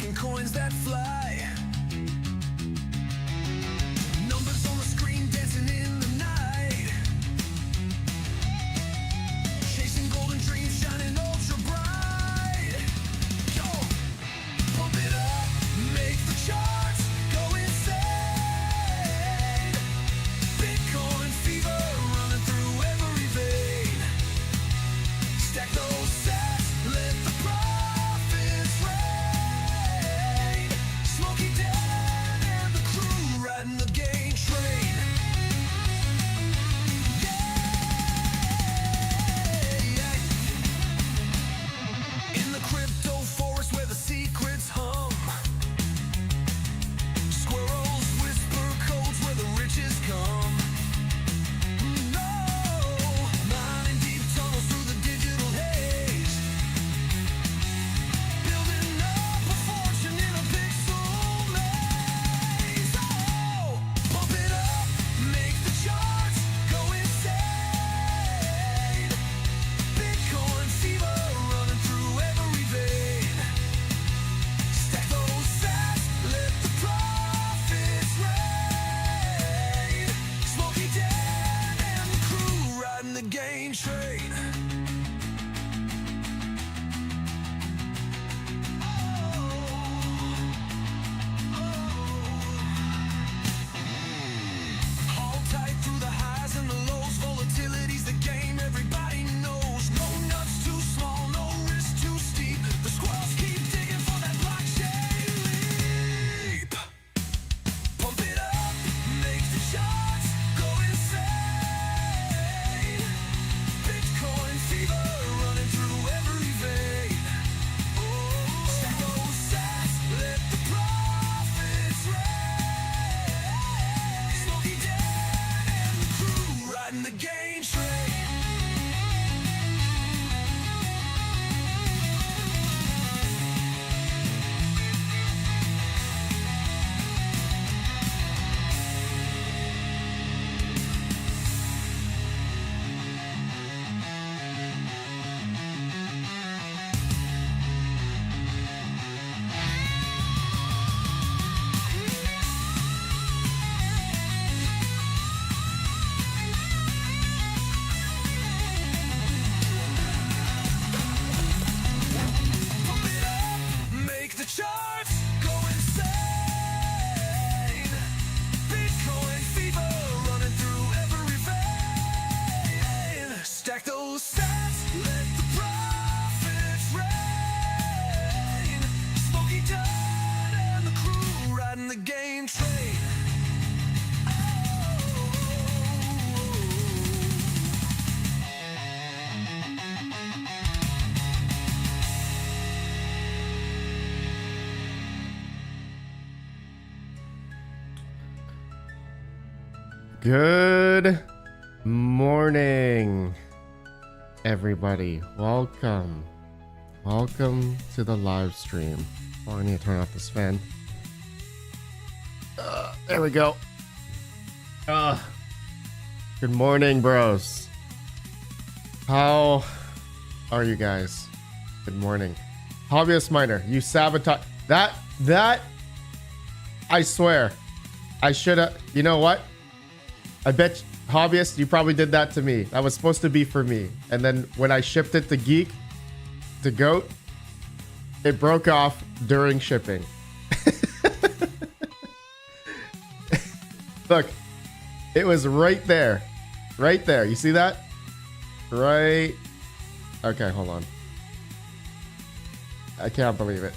chasing coins that fly. Numbers on the screen dancing in the night. Chasing golden dreams shining ultra bright. Yo, pump it up, make the charts go insane. Bitcoin fever running through every vein. Stack those sats, let the profits rain. Smokey Dan and the crew riding the gain train. Yeah. In the crypto forest where the secrets hum. Squirrels whisper codes where the riches come. No, mining deep tunnels through the digital haze. Building up a fortune in a pixel maze. Oh, pump it up, make the charts go insane. Bitcoin fever running through every vein. Stack those sats, let the profits rain. Smokey Dan and the crew riding the gain train. Hold tight through the highs and the lows. Volatility's the game everybody knows. No nuts too small, no risk too steep. The squirrels keep digging for that blockchain leap. Pump it up, make the charts go insane. Bitcoin fever running through every vein. Stack those sats, let the profits rain. Smokey Dan and the crew riding the gain train. Pump it up, make the charts go insane. Bitcoin fever running through every vein. Stack those sats, let the profits rain. Smokey Dan and the crew riding the gain train. Good morning, everybody. Welcome. Welcome to the live stream. Oh, I need to turn off this fan. There we go. Good morning, bros. How are you guys? Good morning. Hobbyist miner, you sabotage that. I swear, I should have. You know what? I bet hobbyist, you probably did that to me. That was supposed to be for me. And then when I shipped it to Geek, to Goat, it broke off during shipping. Look, it was right there. Right there. You see that? Right. Okay, hold on. I can't believe it.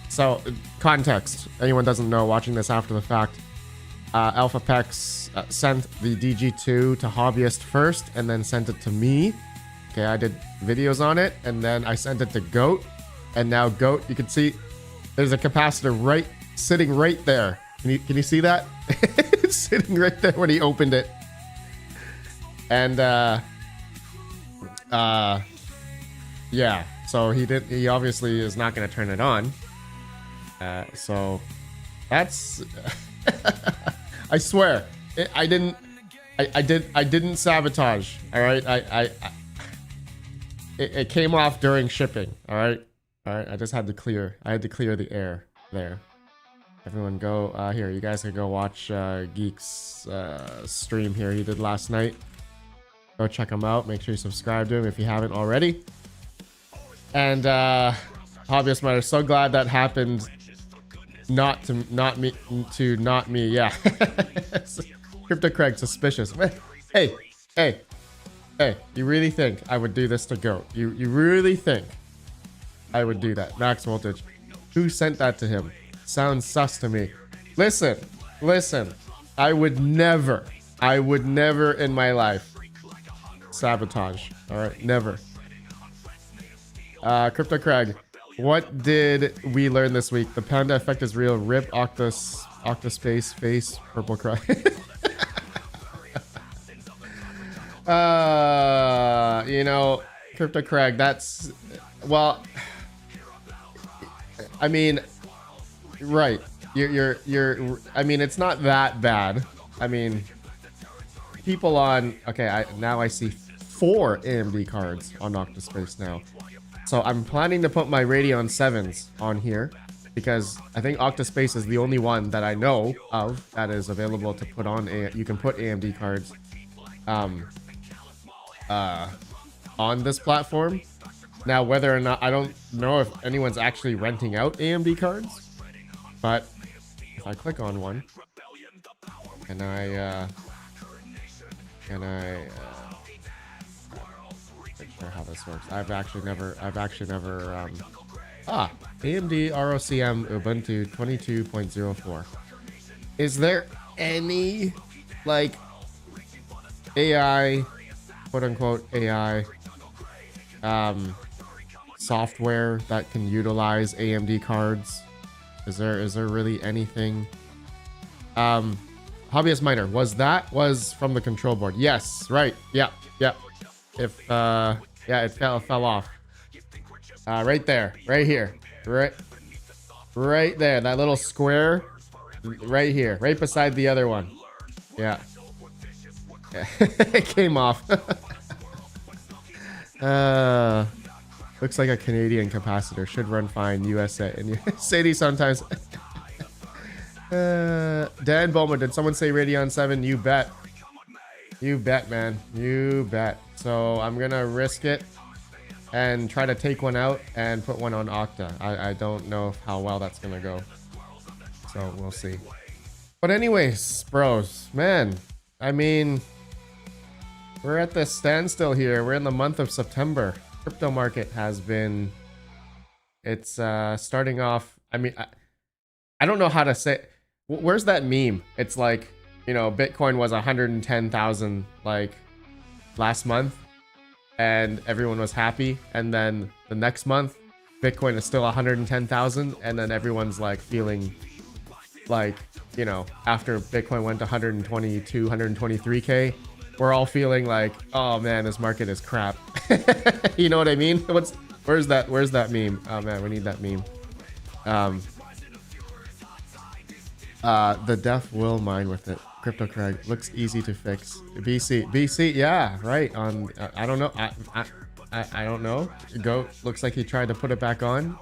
So, context. Anyone doesn't know, watching this after the fact, AlphaPex sent the DG2 to Hobbyist first and then sent it to me. Okay, I did videos on it and then I sent it to Goat. And now Goat, you can see there's a capacitor sitting right there. Can you see that? It's sitting right there when he opened it. And yeah, so he obviously is not going to turn it on. So that's I swear I didn't sabotage. All right, it came off during shipping. All right, I just had to clear. I had to clear the air. there. Everyone go here. You guys can go watch Geek's stream here he did last night. Go check him out. Make sure you subscribe to him if you haven't already. And Hobbyist Miner, so glad that happened. Not me. Yeah. Crypto Craig, suspicious. Hey. You really think I would do this to Goat? You really think I would do that? Max Voltage. Who sent that to him? Sounds sus to me. Listen. I would never in my life sabotage. All right, never. Crypto Craig, what did we learn this week? The panda effect is real. Rip Octaspace face purple cry. You know, Crypto Craig, that's, well, I mean, right. You're I mean, it's not that bad. I mean, people on, okay, now I see 4 AMD cards on Octaspace now. So I'm planning to put my Radeon VIIs on here because I think Octaspace is the only one that I know of that is available to put on. You can put AMD cards on this platform. Now, whether or not, I don't know if anyone's actually renting out AMD cards, but if I click on one, can I not sure how this works. I've actually never AMD ROCm Ubuntu 22.04. Is there any like AI, quote unquote AI software that can utilize AMD cards? Is there really anything? Hobbyist Miner, was from the control board? Yes, right. Yeah. If yeah, it fell off. Right there, right here, right there, that little square, right here, right beside the other one. Yeah. It came off. Looks like a Canadian capacitor. Should run fine. USA and Sadie sometimes. Dan Bowman, did someone say Radeon 7? You bet. You bet, man. You bet. So I'm gonna risk it and try to take one out and put one on Octa. I don't know how well that's gonna go. So we'll see. But anyways, bros, man, I mean, we're at the standstill here. We're in the month of September. Crypto market has been, it's starting off. I mean, I don't know how to say, where's that meme? It's like, you know, Bitcoin was 110,000 like last month and everyone was happy. And then the next month, Bitcoin is still 110,000. And then everyone's like feeling like, you know, after Bitcoin went to 122, 123K, we're all feeling like, oh man, this market is crap. You know what I mean? Where's that meme? Oh man, we need that meme. The deaf will mine with it. Crypto Craig looks easy to fix. BC, yeah, right. On I don't know. I don't know. Goat looks like he tried to put it back on.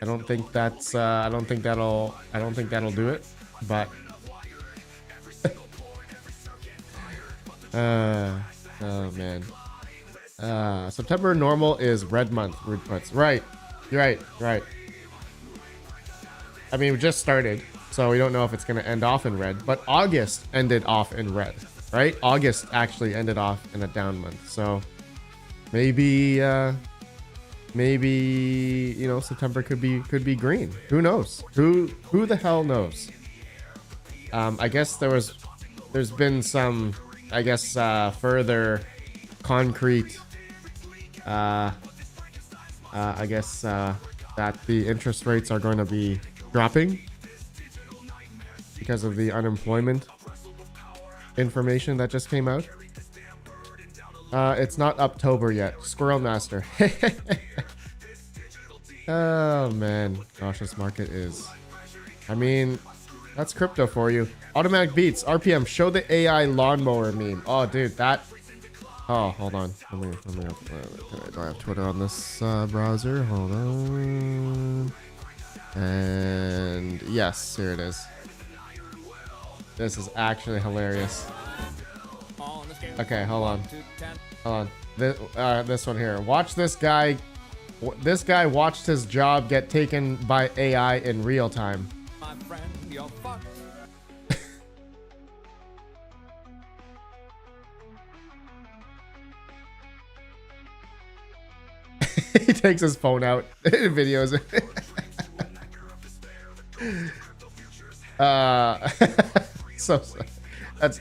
I don't think that's. I don't think that'll do it. But. Oh man. September normal is red month. Rude puts. Right. You're right. I mean, we just started, so we don't know if it's going to end off in red, but August ended off in red, right? August actually ended off in a down month. So maybe, you know, September could be green. Who knows? Who the hell knows? I guess there's been some, I guess, further concrete, I guess, that the interest rates are going to be dropping because of the unemployment information that just came out. It's not October yet. Squirrel Master. Oh man, gosh, this market is, I mean, that's crypto for you. Automatic Beats, RPM, show the AI lawnmower meme. Oh dude, that, oh, hold on, let me do I have Twitter on this browser? Hold on. And And yes, here it is. This is actually hilarious. Okay, hold on. Hold on. This one here. Watch this guy. This guy watched his job get taken by AI in real time. My friend, you're fucked. He takes his phone out. Videos. So that's.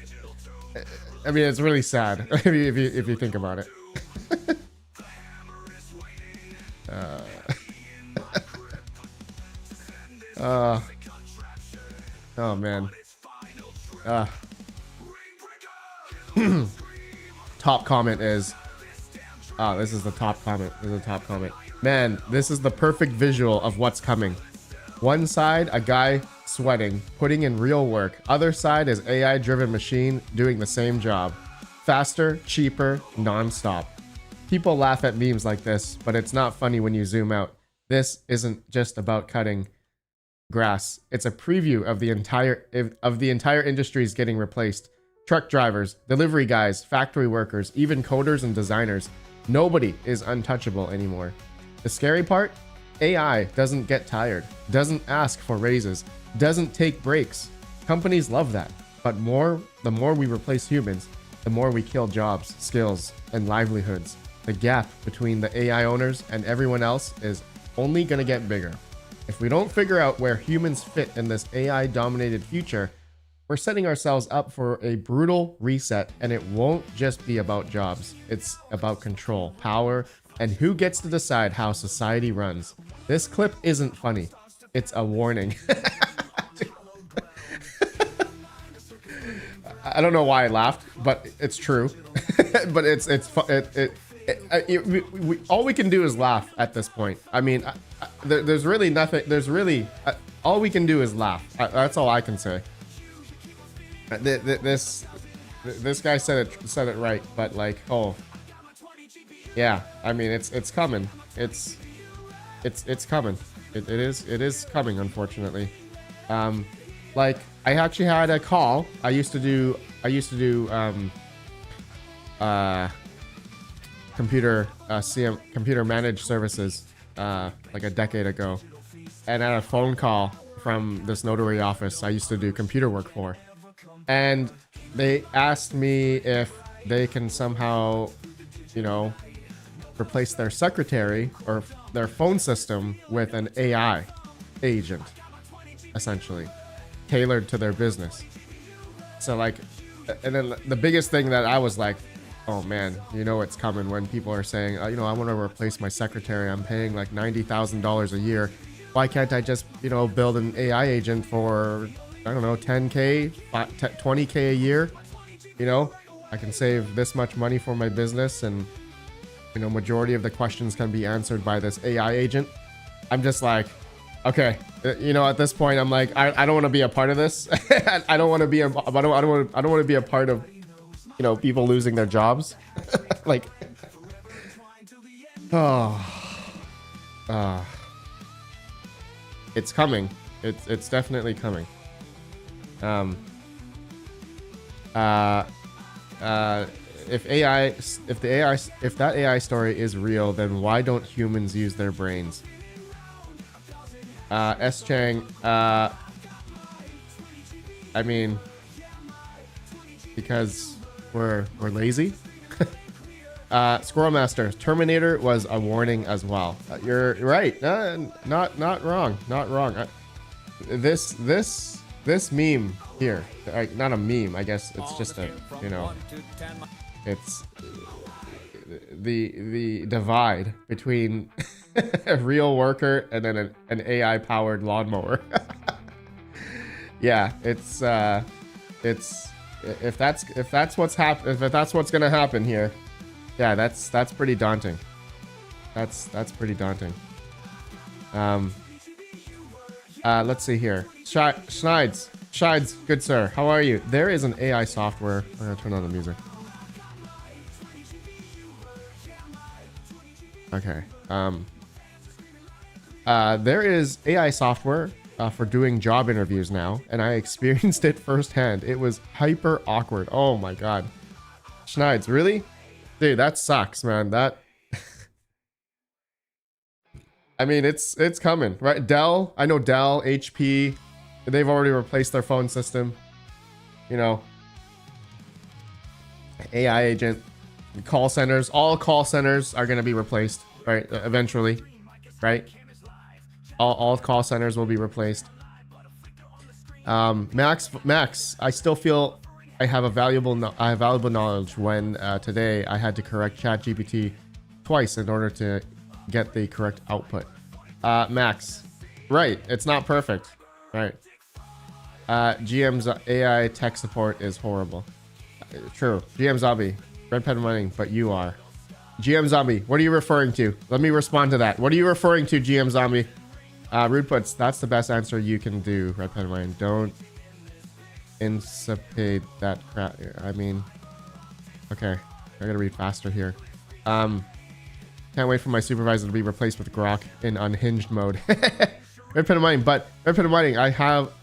I mean, it's really sad if you think about it. Oh man. Top comment is. Oh, this is the top comment. This is the top comment. Man, this is the perfect visual of what's coming. One side, a guy sweating, putting in real work. Other side is AI-driven machine doing the same job. Faster, cheaper, non-stop. People laugh at memes like this, but it's not funny when you zoom out. This isn't just about cutting grass. It's a preview of the entire industries getting replaced. Truck drivers, delivery guys, factory workers, even coders and designers. Nobody is untouchable anymore. The scary part? AI doesn't get tired, doesn't ask for raises, doesn't take breaks. Companies love that. But the more we replace humans, the more we kill jobs, skills, and livelihoods. The gap between the AI owners and everyone else is only gonna get bigger. If we don't figure out where humans fit in this AI-dominated future, we're setting ourselves up for a brutal reset, and it won't just be about jobs. It's about control, power, and who gets to decide how society runs. This clip isn't funny. It's a warning. I don't know why I laughed, but it's true. But all we can do is laugh at this point. I mean, there's really nothing. All we can do is laugh. That's all I can say. This guy said it right, but like, oh yeah, I mean, it's coming. It's coming. It is coming, unfortunately. Like, I actually had a call. I used to do computer managed services like a decade ago, and I had a phone call from this notary office I used to do computer work for. And they asked me if they can somehow, you know, replace their secretary or their phone system with an AI agent, essentially, tailored to their business. So like, and then the biggest thing that I was like, oh man, you know it's coming when people are saying, you know, I want to replace my secretary. I'm paying like $90,000 a year. Why can't I just, you know, build an AI agent for, I don't know, 10K, 20K a year? You know, I can save this much money for my business, and, you know, majority of the questions can be answered by this AI agent. I'm just like, okay, you know, at this point, I'm like, I don't want to be a part of this. I don't want to be I don't want to be a part of, you know, people losing their jobs. Like, it's coming. It's definitely coming. If that AI story is real, then why don't humans use their brains? S Chang, I mean, because we're lazy. Squirrel Master, Terminator was a warning as well. You're right. Not wrong. Not wrong. This meme here, not a meme. I guess it's just a, you know, it's the divide between a real worker and then an AI powered lawnmower. Yeah, it's if that's what's gonna happen here, yeah, that's pretty daunting. That's pretty daunting. Let's see here. Shides, good sir, how are you? There is an AI software. I'm gonna turn on the music. Okay. There is AI software for doing job interviews now, and I experienced it firsthand. It was hyper awkward. Oh my god. Schneids, really? Dude, that sucks, man. That I mean, it's coming, right? Dell, I know Dell, HP, they've already replaced their phone system. You know, AI agent, call centers, all call centers are going to be replaced, right? Eventually, right? All call centers will be replaced. Max, I still feel I have valuable knowledge when today I had to correct ChatGPT twice in order to get the correct output. Max, right? It's not perfect, right? GM's AI tech support is horrible. True. GM Zombie, RedPandaMining, but you are. GM Zombie, what are you referring to? Let me respond to that. What are you referring to, GM Zombie? Rude puts, that's the best answer you can do, RedPandaMining. Don't insipate that crap. I mean, okay, I gotta read faster here. Can't wait for my supervisor to be replaced with Grok in unhinged mode. RedPandaMining, but RedPandaMining,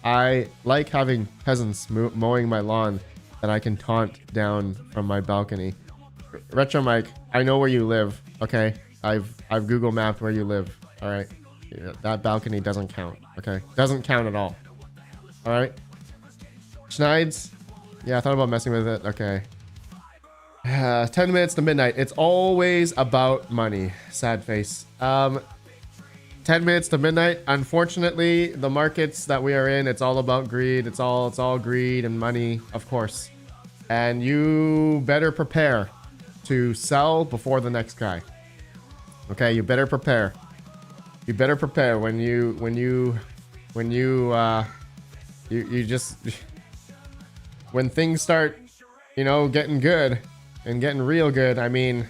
I like having peasants mowing my lawn that I can taunt down from my balcony. Retro Mike, I know where you live. Okay, I've Google mapped where you live. All right, yeah, that balcony doesn't count. Okay, doesn't count at all. All right, Schneids, yeah, I thought about messing with it. Okay, 10 minutes to midnight. It's always about money. Sad face. 10 minutes to midnight. Unfortunately, the markets that we are in, it's all about greed. It's all greed and money, of course. And you better prepare to sell before the next guy. Okay, you better prepare. You better prepare when you just when things start, you know, getting good and getting real good. I mean,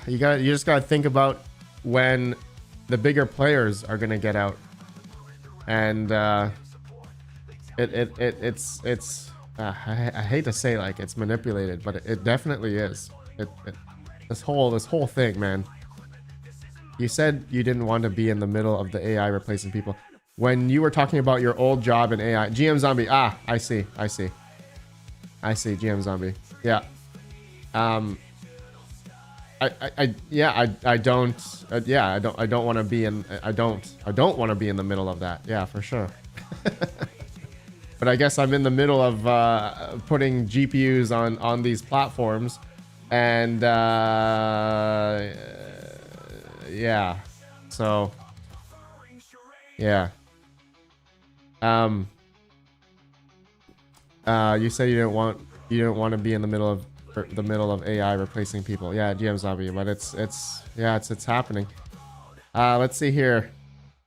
you just gotta think about when the bigger players are gonna get out, and it's I hate to say like it's manipulated, but it definitely is. This whole thing, man. You said you didn't want to be in the middle of the AI replacing people when you were talking about your old job in AI. GM Zombie, I see GM Zombie. Yeah. I don't want to be in. I don't want to be in the middle of that. Yeah, for sure. But I guess I'm in the middle of putting GPUs on these platforms, and yeah. So yeah. You said you didn't want to be in the middle of AI replacing people. Yeah, GM Zombie, but it's happening. Let's see here.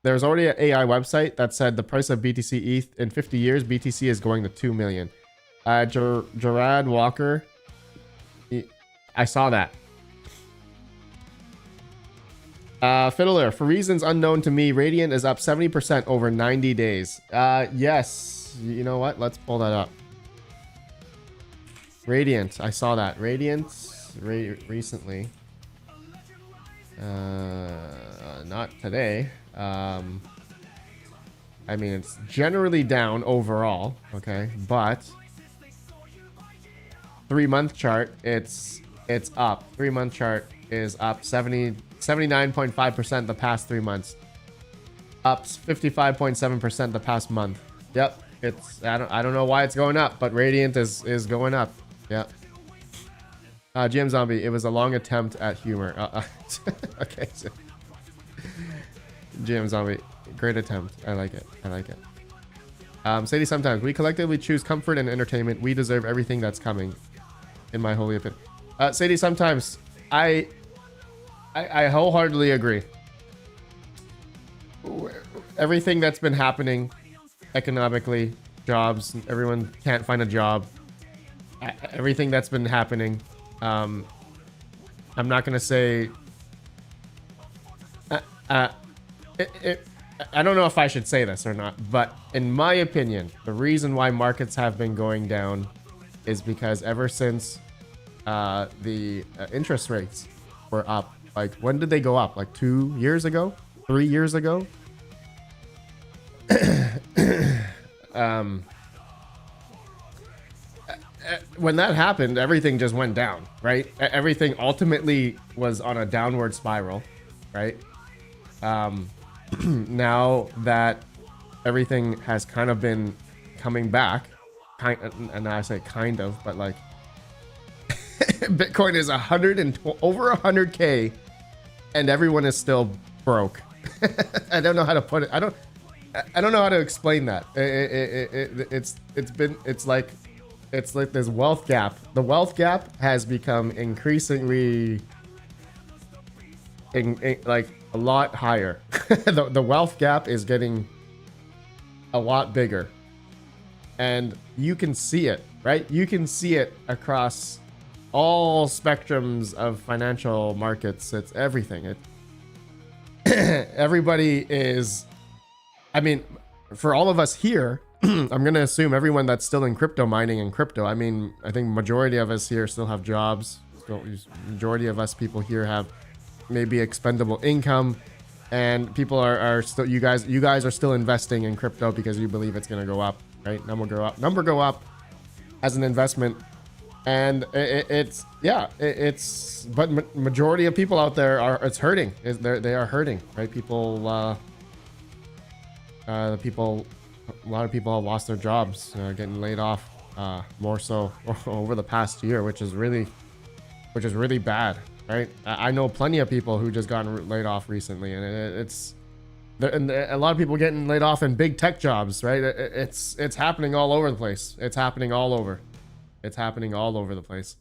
There's already an AI website that said the price of BTC ETH in 50 years, BTC is going to 2 million. Gerard Walker, I saw that. Fiddler, for reasons unknown to me, Radeon is up 70% over 90 days. Yes, you know what? Let's pull that up. Radiant, I saw that. Radiant recently. Not today. I mean, it's generally down overall, okay, but 3-month chart, it's up. 3-month chart is up 79.5% the past 3 months. Up 55.7% the past month. Yep, it's I don't know why it's going up, but Radiant is going up. Yep. GM Zombie, it was a long attempt at humor. Okay. So. GM Zombie, great attempt. I like it. Sadie, sometimes we collectively choose comfort and entertainment. We deserve everything that's coming, in my holy opinion. Sadie, sometimes I wholeheartedly agree. Everything that's been happening economically, jobs, everyone can't find a job. Everything that's been happening. I'm not gonna say. I don't know if I should say this or not, but in my opinion, the reason why markets have been going down is because ever since the interest rates were up, like when did they go up? Like 2 years ago, 3 years ago. when that happened, everything just went down, right? Everything ultimately was on a downward spiral, right? Now that everything has kind of been coming back, and I say kind of, but like Bitcoin is over 100K, and everyone is still broke. I don't know how to put it. I don't know how to explain that. It's like this wealth gap. The wealth gap has become increasingly like a lot higher. The wealth gap is getting a lot bigger, and you can see it, right? You can see it across all spectrums of financial markets. It's everything. Everybody is, I mean, for all of us here, I'm going to assume everyone that's still in crypto mining and crypto. I mean, I think majority of us here still have jobs. Majority of us people here have maybe expendable income, and people are still, you guys are still investing in crypto because you believe it's going to go up, right? Number go up as an investment. And but majority of people out there it's hurting. They are hurting, right? A lot of people have lost their jobs, getting laid off, more so over the past year, which is really bad, right? I know plenty of people who just gotten laid off recently, and and a lot of people getting laid off in big tech jobs, right? It's happening all over the place. It's happening all over the place.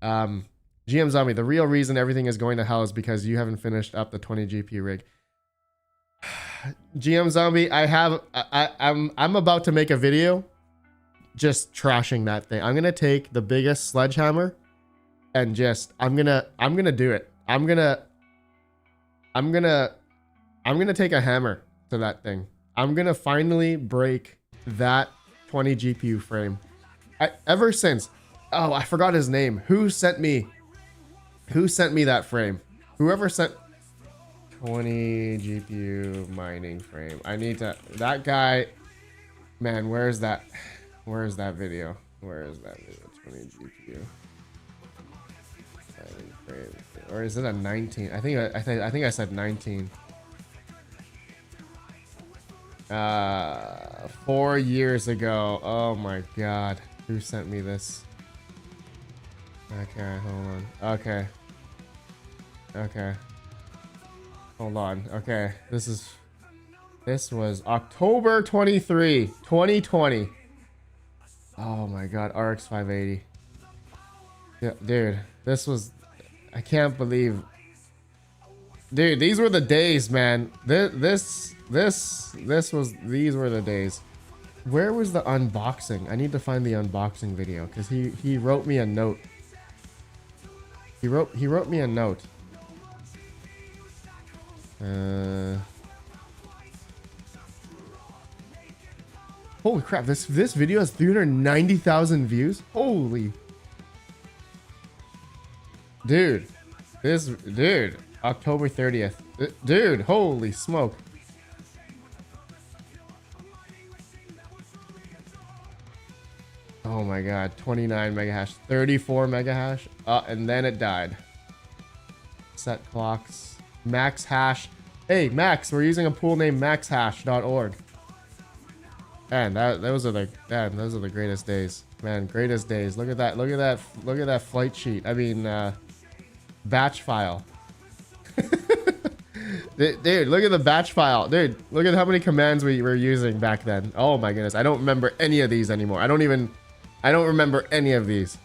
GM Zombie, the real reason everything is going to hell is because you haven't finished up the 20 GPU rig. GM Zombie, I'm about to make a video just trashing that thing. I'm gonna take the biggest sledgehammer and I'm gonna do it. I'm gonna take a hammer to that thing. I'm gonna finally break that 20 GPU frame. Ever since, oh, I forgot his name. Who sent me that frame? Whoever sent 20 GPU mining frame. I need to, that guy, man, where's that video? 20 GPU mining frame. Or is it a 19? I think I said 19. 4 years ago. Oh my god. Who sent me this? Okay, hold on. Okay. Hold on. Okay. This was October 23, 2020. Oh my god, RX 580. Yeah, dude, this was, I can't believe. Dude, these were the days, man. These were the days. Where was the unboxing? I need to find the unboxing video because he wrote me a note. He wrote me a note. Holy crap! This video has 390,000 views. Holy, dude, October 30th. Dude, holy smoke. Oh my god, 29 mega hash, 34 mega hash, and then it died. Set clocks, max hash. Hey Max, we're using a pool named maxhash.org. Man, those are the greatest days, man. Greatest days. Look at that flight sheet. I mean, batch file. Dude, look at the batch file. Dude, look at how many commands we were using back then. Oh my goodness, I don't remember any of these anymore. I don't remember any of these.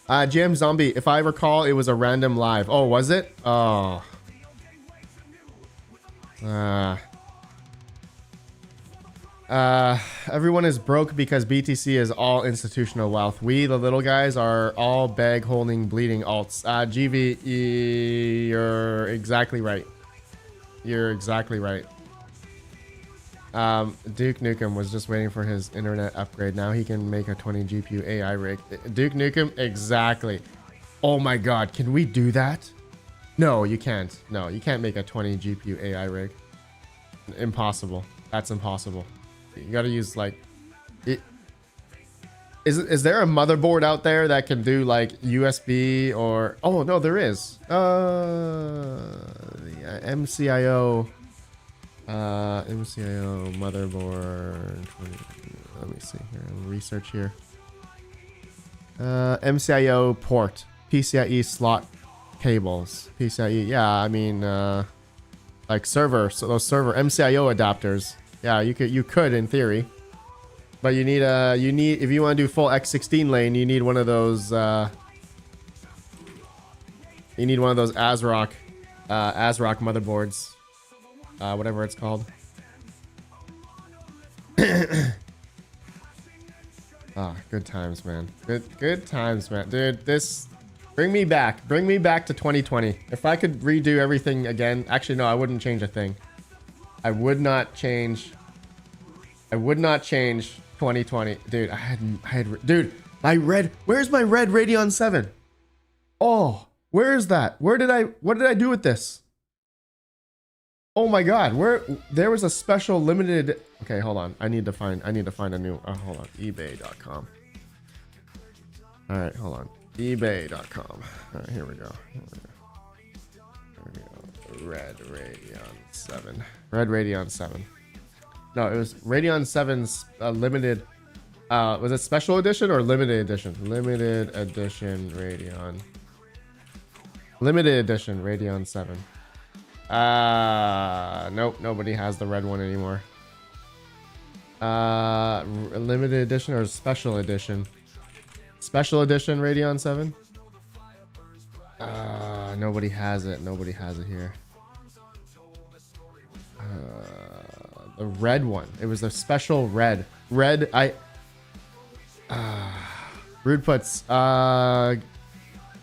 GM Zombie, if I recall, it was a random live. Oh, was it? Oh. Everyone is broke because BTC is all institutional wealth. We, the little guys, are all bag holding, bleeding alts. GV, you're exactly right. You're exactly right. Duke Nukem was just waiting for his internet upgrade. Now he can make a 20 GPU AI rig. Duke Nukem, exactly. Oh my god, can we do that? No, you can't. No, you can't make a 20 GPU AI rig. Impossible. That's impossible. You gotta use like it. Is there a motherboard out there that can do like USB or oh no there is yeah, MCIO MCIO motherboard. Let me see here. Research here. MCIO port PCIe slot cables. PCIe, yeah, I mean like server, so those server MCIO adapters. Yeah, you could in theory. But you need if you want to do full X16 lane, you need one of those ASRock motherboards. Whatever it's called. Ah, good times, man. Good times, man. Dude, this bring me back to 2020. If I could redo everything again, actually no, I wouldn't change a thing. I would not change 2020. Dude, I had dude, where's my red Radeon 7? Oh, where is that? What did I do with this? Oh my god, there was a special limited. Okay, hold on. I need to find a new hold on. eBay.com. All right, hold on. eBay.com. All right, here we go. Red Radeon 7. Red Radeon 7. No, it was Radeon 7's limited. Was it special edition or limited edition? Limited edition Radeon. Limited edition Radeon 7. Nope, nobody has the red one anymore. Limited edition or special edition? Special edition Radeon 7? Nobody has it. Nobody has it here. The red one. It was a special red. Rude puts.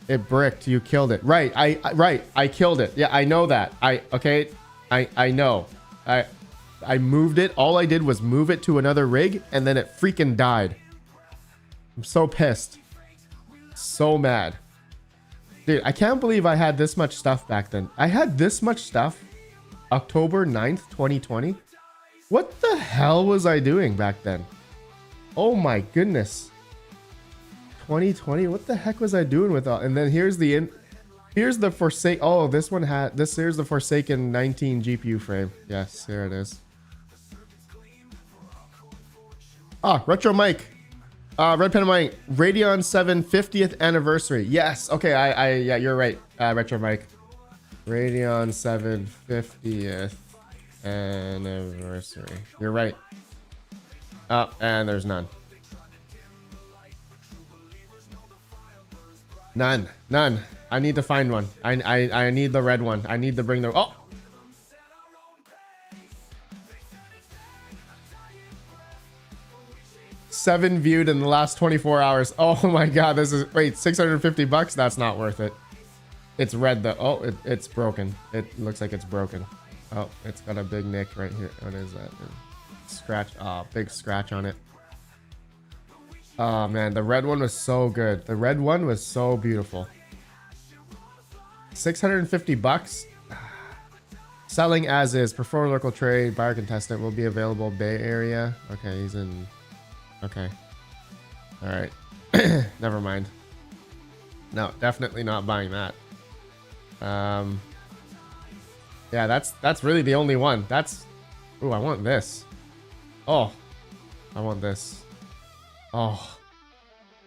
It bricked. You killed it. Right. I killed it. Yeah, I know that. I know. I moved it. All I did was move it to another rig and then it freaking died. I'm so pissed. So mad. Dude, I can't believe I had this much stuff back then. I had this much stuff October 9th, 2020. What the hell was I doing back then? Oh my goodness. 2020, what the heck was I doing with all? And then here's the Forsaken. Oh, this one had this. Here's the Forsaken 19 GPU frame. Yes, here it is. Ah, Retro Mike. RedPandaMining. Radeon 7 50th anniversary. Yes. Okay. Yeah, you're right. Retro Mike. Radeon 7 50th anniversary. You're right. Oh, and there's none. None. I need to find one. I need the red one. I need to bring the. Oh. Seven viewed in the last 24 hours. Oh my god, this is wait, $650. That's not worth it. It's red though. Oh, it's broken. It looks like it's broken. Oh, it's got a big nick right here. What is that? Scratch. Oh, big scratch on it. Oh man, the red one was so good. The red one was so beautiful. $650. Selling as is. Prefer local trade. Buyer contestant will be available. Bay Area. Okay, he's in. Okay. All right. Never mind. No, definitely not buying that. Yeah, that's really the only one. That's. Ooh, I want this. Oh, I want this. Oh,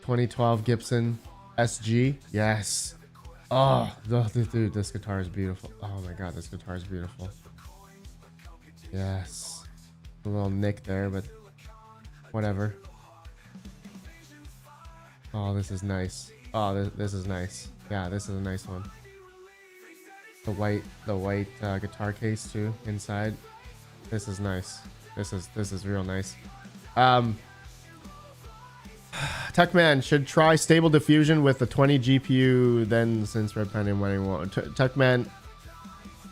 2012 Gibson SG. Yes. Oh, dude, this guitar is beautiful. Oh my god, this guitar is beautiful. Yes. A little nick there, but whatever. Oh, this is nice. Oh, this is nice. Yeah, this is a nice one. The white guitar case too inside. This is nice. This is real nice. Techman should try stable diffusion with the 20 GPU. Then since RedPandaMining won't. Techman,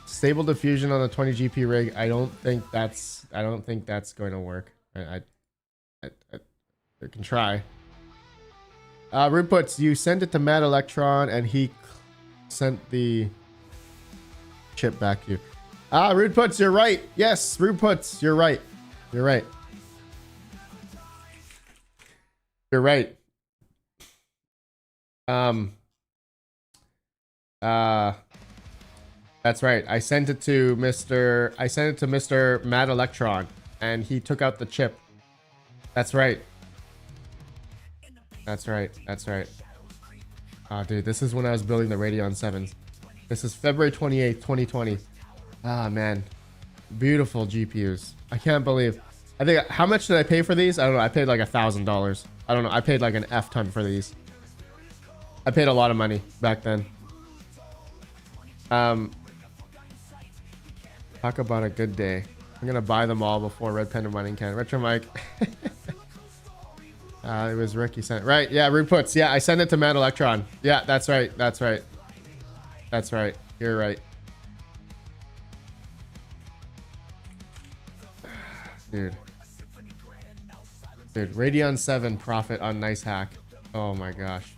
stable diffusion on the 20 GPU rig. I don't think that's going to work. I can try. Rude puts, you sent it to Matt Electron and he sent the chip back to you. Ah, Rude Puts, you're right. Yes, Rude Puts, you're right. You're right. You're right. That's right. I sent it to Mr. Mad Electron, and he took out the chip. That's right. That's right. That's right. Oh, dude, this is when I was building the Radeon 7s. This is February 28th, 2020. Ah, man. Beautiful GPUs. I can't believe. I think, how much did I pay for these? I don't know. I paid like $1,000. I don't know. I paid like an F ton for these. I paid a lot of money back then. Talk about a good day. I'm gonna buy them all before RedPandaMining can. Retro Mike. It was Ricky sent. Right, yeah, Rude Puts. Yeah, I sent it to Mad Electron. Yeah, that's right. That's right. That's right. You're right. Dude. Dude, Radeon 7 profit on Nice Hack. Oh my gosh.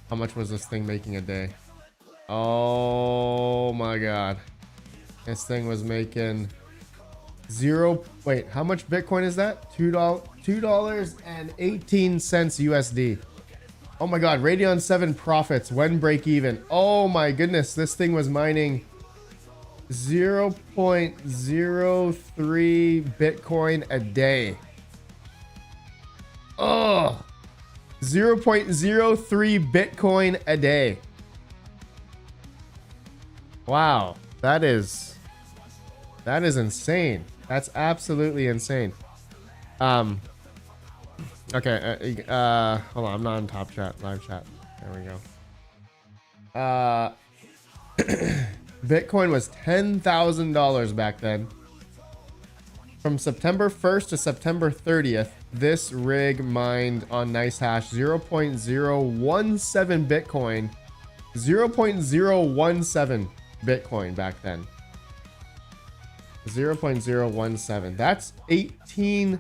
How much was this thing making a day? Oh my god. This thing was making wait, how much Bitcoin is that? $2.18 USD. Oh my god, Radeon 7 profits when break even. Oh my goodness, this thing was mining 0.03 Bitcoin a day. Oh, 0.03 Bitcoin a day. Wow, that is insane. That's absolutely insane. Okay, hold on, I'm not on top chat, live chat. There we go. Bitcoin was $10,000 back then. From September 1st to September 30th, this rig mined on NiceHash 0.017 Bitcoin. 0.017 Bitcoin back then. 0.017. That's 18.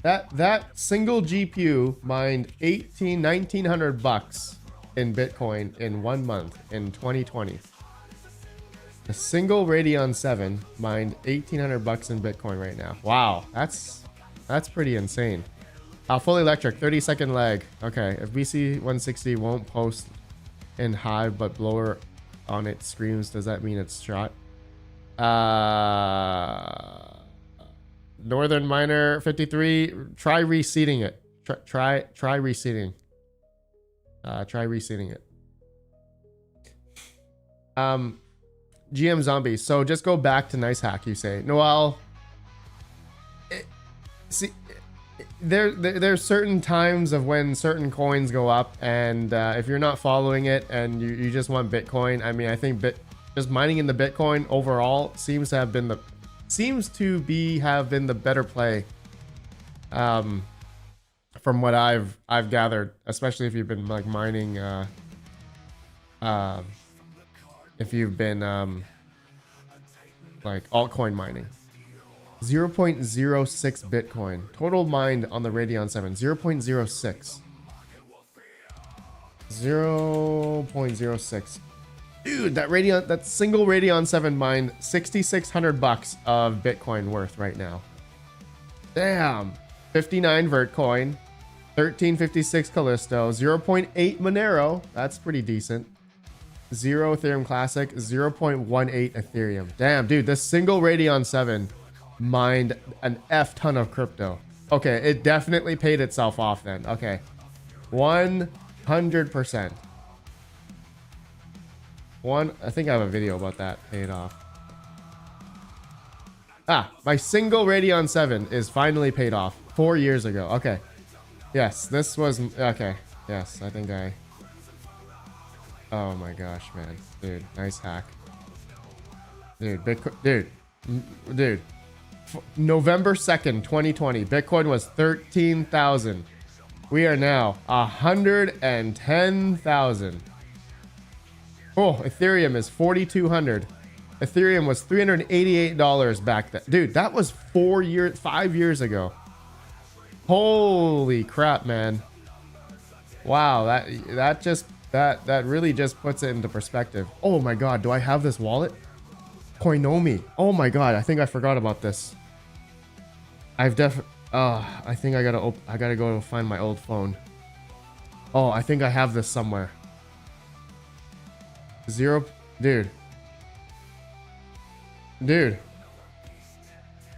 That single GPU mined 1900 bucks in Bitcoin in 1 month in 2020. A single Radeon 7 mined 1800 bucks in Bitcoin right now. Wow, that's pretty insane. Fully electric, 30-second lag. Okay, if BC 160 won't post in Hive but blower on it screams, does that mean it's shot? Northern Miner 53, try reseeding it. Try reseeding. Try reseeding it. GM Zombie. So just go back to Nice Hack, you say. Noel, see, there's certain times of when certain coins go up, and if you're not following it and you just want Bitcoin, I mean, I think just mining in the Bitcoin overall seems to have been the better play, from what I've gathered, especially if you've been like mining, if you've been like altcoin mining. 0.06 Bitcoin total mined on the Radeon 7. 0.06. 0.06. Dude, that single Radeon 7 mined 6,600 bucks of Bitcoin worth right now. Damn. 59 Vertcoin, 1356 Callisto, 0.8 Monero. That's pretty decent. 0 Ethereum Classic, 0.18 Ethereum. Damn, dude, this single Radeon 7 mined an F ton of crypto. Okay, it definitely paid itself off then. Okay, 100%. I think I have a video about that paid off. My single Radeon 7 is finally paid off 4 years ago. Okay. Yes, this was okay. Yes, I think I. Oh my gosh, man. Dude, nice hack. Dude, Bitcoin, dude. November 2nd, 2020, Bitcoin was 13,000. We are now 110,000. Oh, Ethereum is 4,200. Ethereum was $388 back then. Dude, that was 5 years ago. Holy crap, man. Wow, that really just puts it into perspective. Oh my god, do I have this wallet? Koinomi. Oh my god, I think I forgot about this. I think I gotta go find my old phone. Oh, I think I have this somewhere. Dude.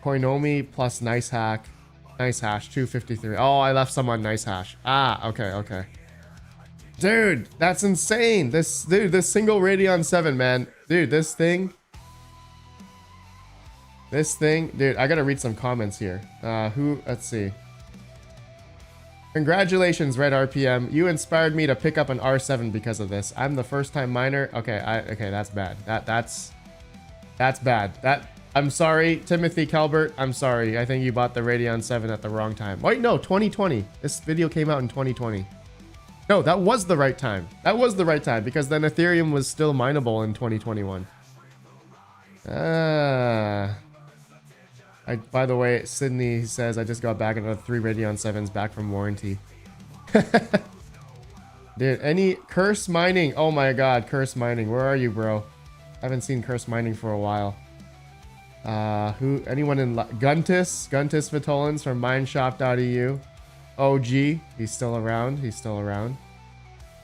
Koinomi plus nice hash 253. Oh, I left some on nice hash. Ah, okay. Dude, that's insane. This single Radeon 7, man. Dude, this thing, dude, I gotta read some comments here. Let's see. Congratulations, Red RPM. You inspired me to pick up an R7 because of this. I'm the first time miner. Okay, that's bad. That's bad. I'm sorry, Timothy Calbert. I'm sorry. I think you bought the Radeon 7 at the wrong time. Wait, no, 2020. This video came out in 2020. No, that was the right time. That was the right time because then Ethereum was still mineable in 2021. By the way, Sydney says I just got back another 3 Radeon 7s back from warranty. Dude, any Curse Mining? Oh my god, Curse Mining. Where are you, bro? I haven't seen Curse Mining for a while. Anyone in Guntis Vitolins from mineshop.eu. OG, he's still around.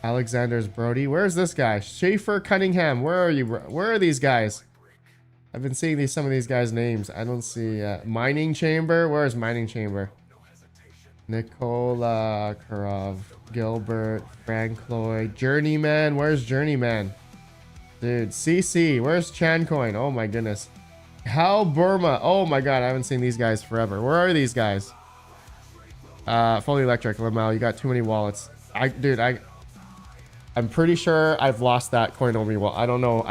Alexander's Brody. Where's this guy? Schaefer Cunningham. Where are you, bro? Where are these guys? I've been seeing some of these guys' names. I don't see Mining Chamber. Where's Mining Chamber? Nicola Kurov, Gilbert, Frank Lloyd, Journeyman. Where's Journeyman? Dude, CC. Where's Chancoin? Oh my goodness. Hal Burma. Oh my god, I haven't seen these guys forever. Where are these guys? Fully Electric, Lamel. You got too many wallets. I'm pretty sure I've lost that Koinomi wallet. I don't know.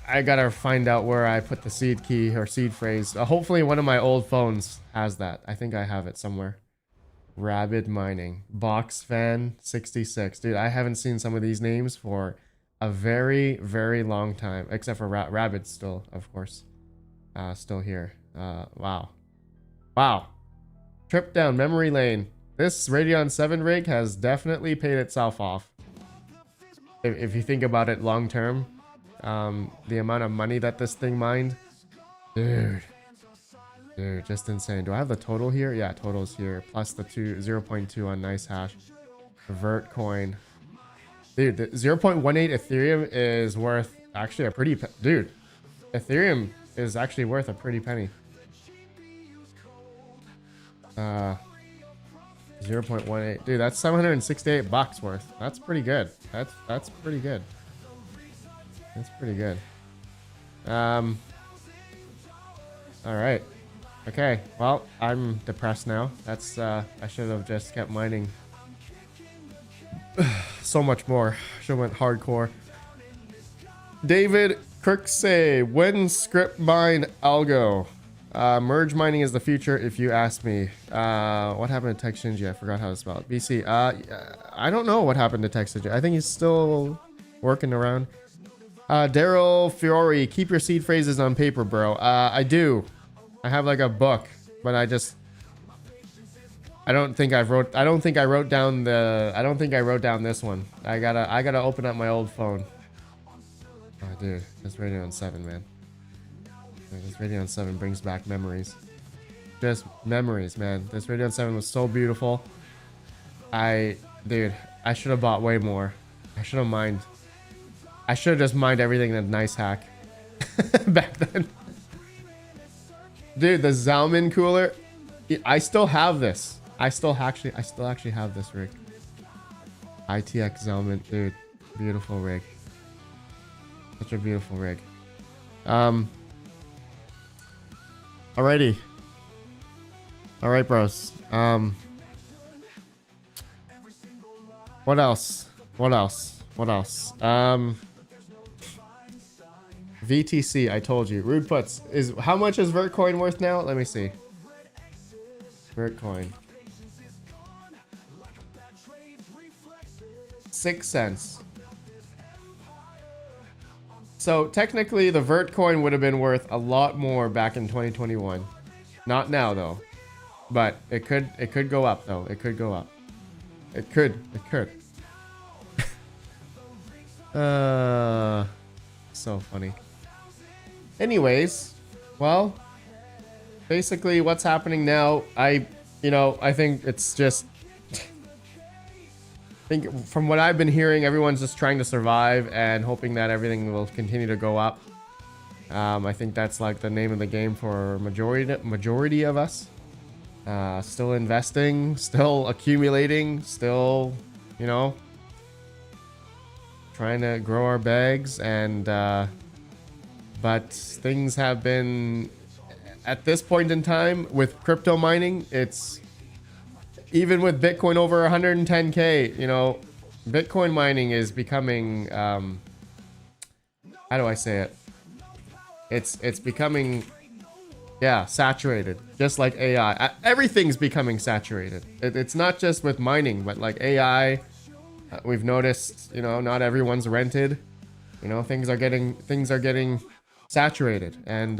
I gotta find out where I put the seed key or seed phrase. Hopefully one of my old phones has that. I think I have it somewhere. Rabid Mining. Box Fan 66. Dude, I haven't seen some of these names for a very, very long time. Except for Rabid still, of course. Still here. Wow. Trip down memory lane. This Radeon 7 rig has definitely paid itself off. If you think about it long term, the amount of money that this thing mined, dude, just insane. Do I have the total here? Yeah, total's here. Plus the 0.2 on nice hash. Vert coin. Dude, the 0.18 Ethereum is worth actually a pretty... Dude, Ethereum is actually worth a pretty penny. 0.18. Dude, that's $768 worth. That's pretty good. That's pretty good. That's pretty good. All right. Okay. Well, I'm depressed now. That's I should have just kept mining so much more. Should have went hardcore. David Kirksey, when Scrypt mine algo? Merge mining is the future, if you ask me. What happened to Tech Shinji? I forgot how to spell it. BC. I don't know what happened to Tech Shinji. I think he's still working around. Daryl Fiore, keep your seed phrases on paper, bro. I do. I have like a book, but I don't think I wrote down this one. I gotta open up my old phone. Oh, dude, this Radeon 7, man. This Radeon 7 brings back memories. Just memories, man. This Radeon 7 was so beautiful. Dude, I should have bought way more. I should have just mined everything in a nice hack back then. Dude, the Zalman cooler. I still have this. I still actually have this rig. ITX Zalman, dude. Beautiful rig. Such a beautiful rig. Alrighty. Alright, bros. What else? VTC, I told you. Rude puts. How much is Vertcoin worth now? Let me see. Vertcoin. 6 cents. So technically the Vertcoin would have been worth a lot more back in 2021. Not now though. But it could go up though. It could go up. It could. So funny. Anyways, well, basically what's happening now, I think it's just, I think from what I've been hearing, everyone's just trying to survive and hoping that everything will continue to go up. I think that's like the name of the game for majority of us. Still investing, still accumulating, still, trying to grow our bags, and but things have been, at this point in time with crypto mining, it's even with Bitcoin over 110k, Bitcoin mining is becoming, how do I say it? It's becoming, saturated, just like AI. Everything's becoming saturated. It's not just with mining, but like AI. We've noticed, not everyone's rented. Things are getting saturated, and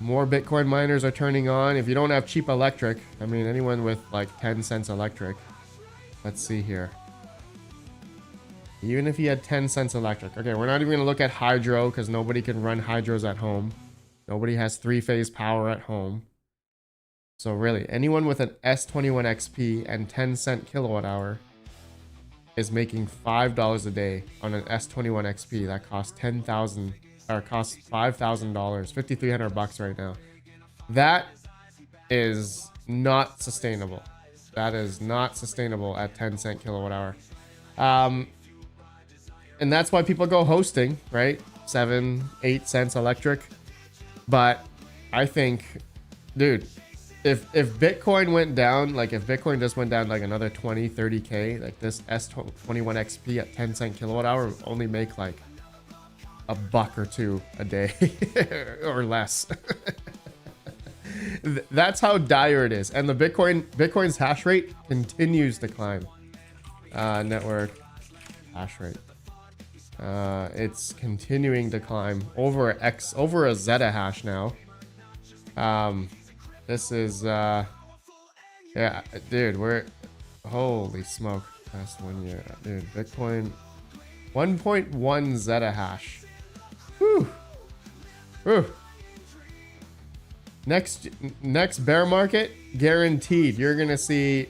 more Bitcoin miners are turning on. If you don't have cheap electric, I mean, anyone with like 10 cents electric. Let's see here. Even if you had 10 cents electric. Okay, we're not even going to look at hydro because nobody can run hydros at home. Nobody has three-phase power at home. So really, anyone with an S21 XP and 10 cent kilowatt hour is making $5 a day on an S21 XP that costs $10,000 or costs $5,000, $5,300 right now. That is not sustainable. That is not sustainable at 10 cent kilowatt hour. And that's why people go hosting, right? 7, 8 cents electric. But I think, dude, if Bitcoin went down, like if Bitcoin just went down like another 20, 30K, like this S21 XP at 10 cent kilowatt hour would only make like $1 or $2 a day or less. That's how dire it is. And the Bitcoin's hash rate continues to climb. Network hash rate. It's continuing to climb over a zettahash now. This is yeah, dude, we're, holy smoke, past 1 year, dude. Bitcoin 1.1 zettahash. Whew. Whew. Next bear market guaranteed. You're gonna see,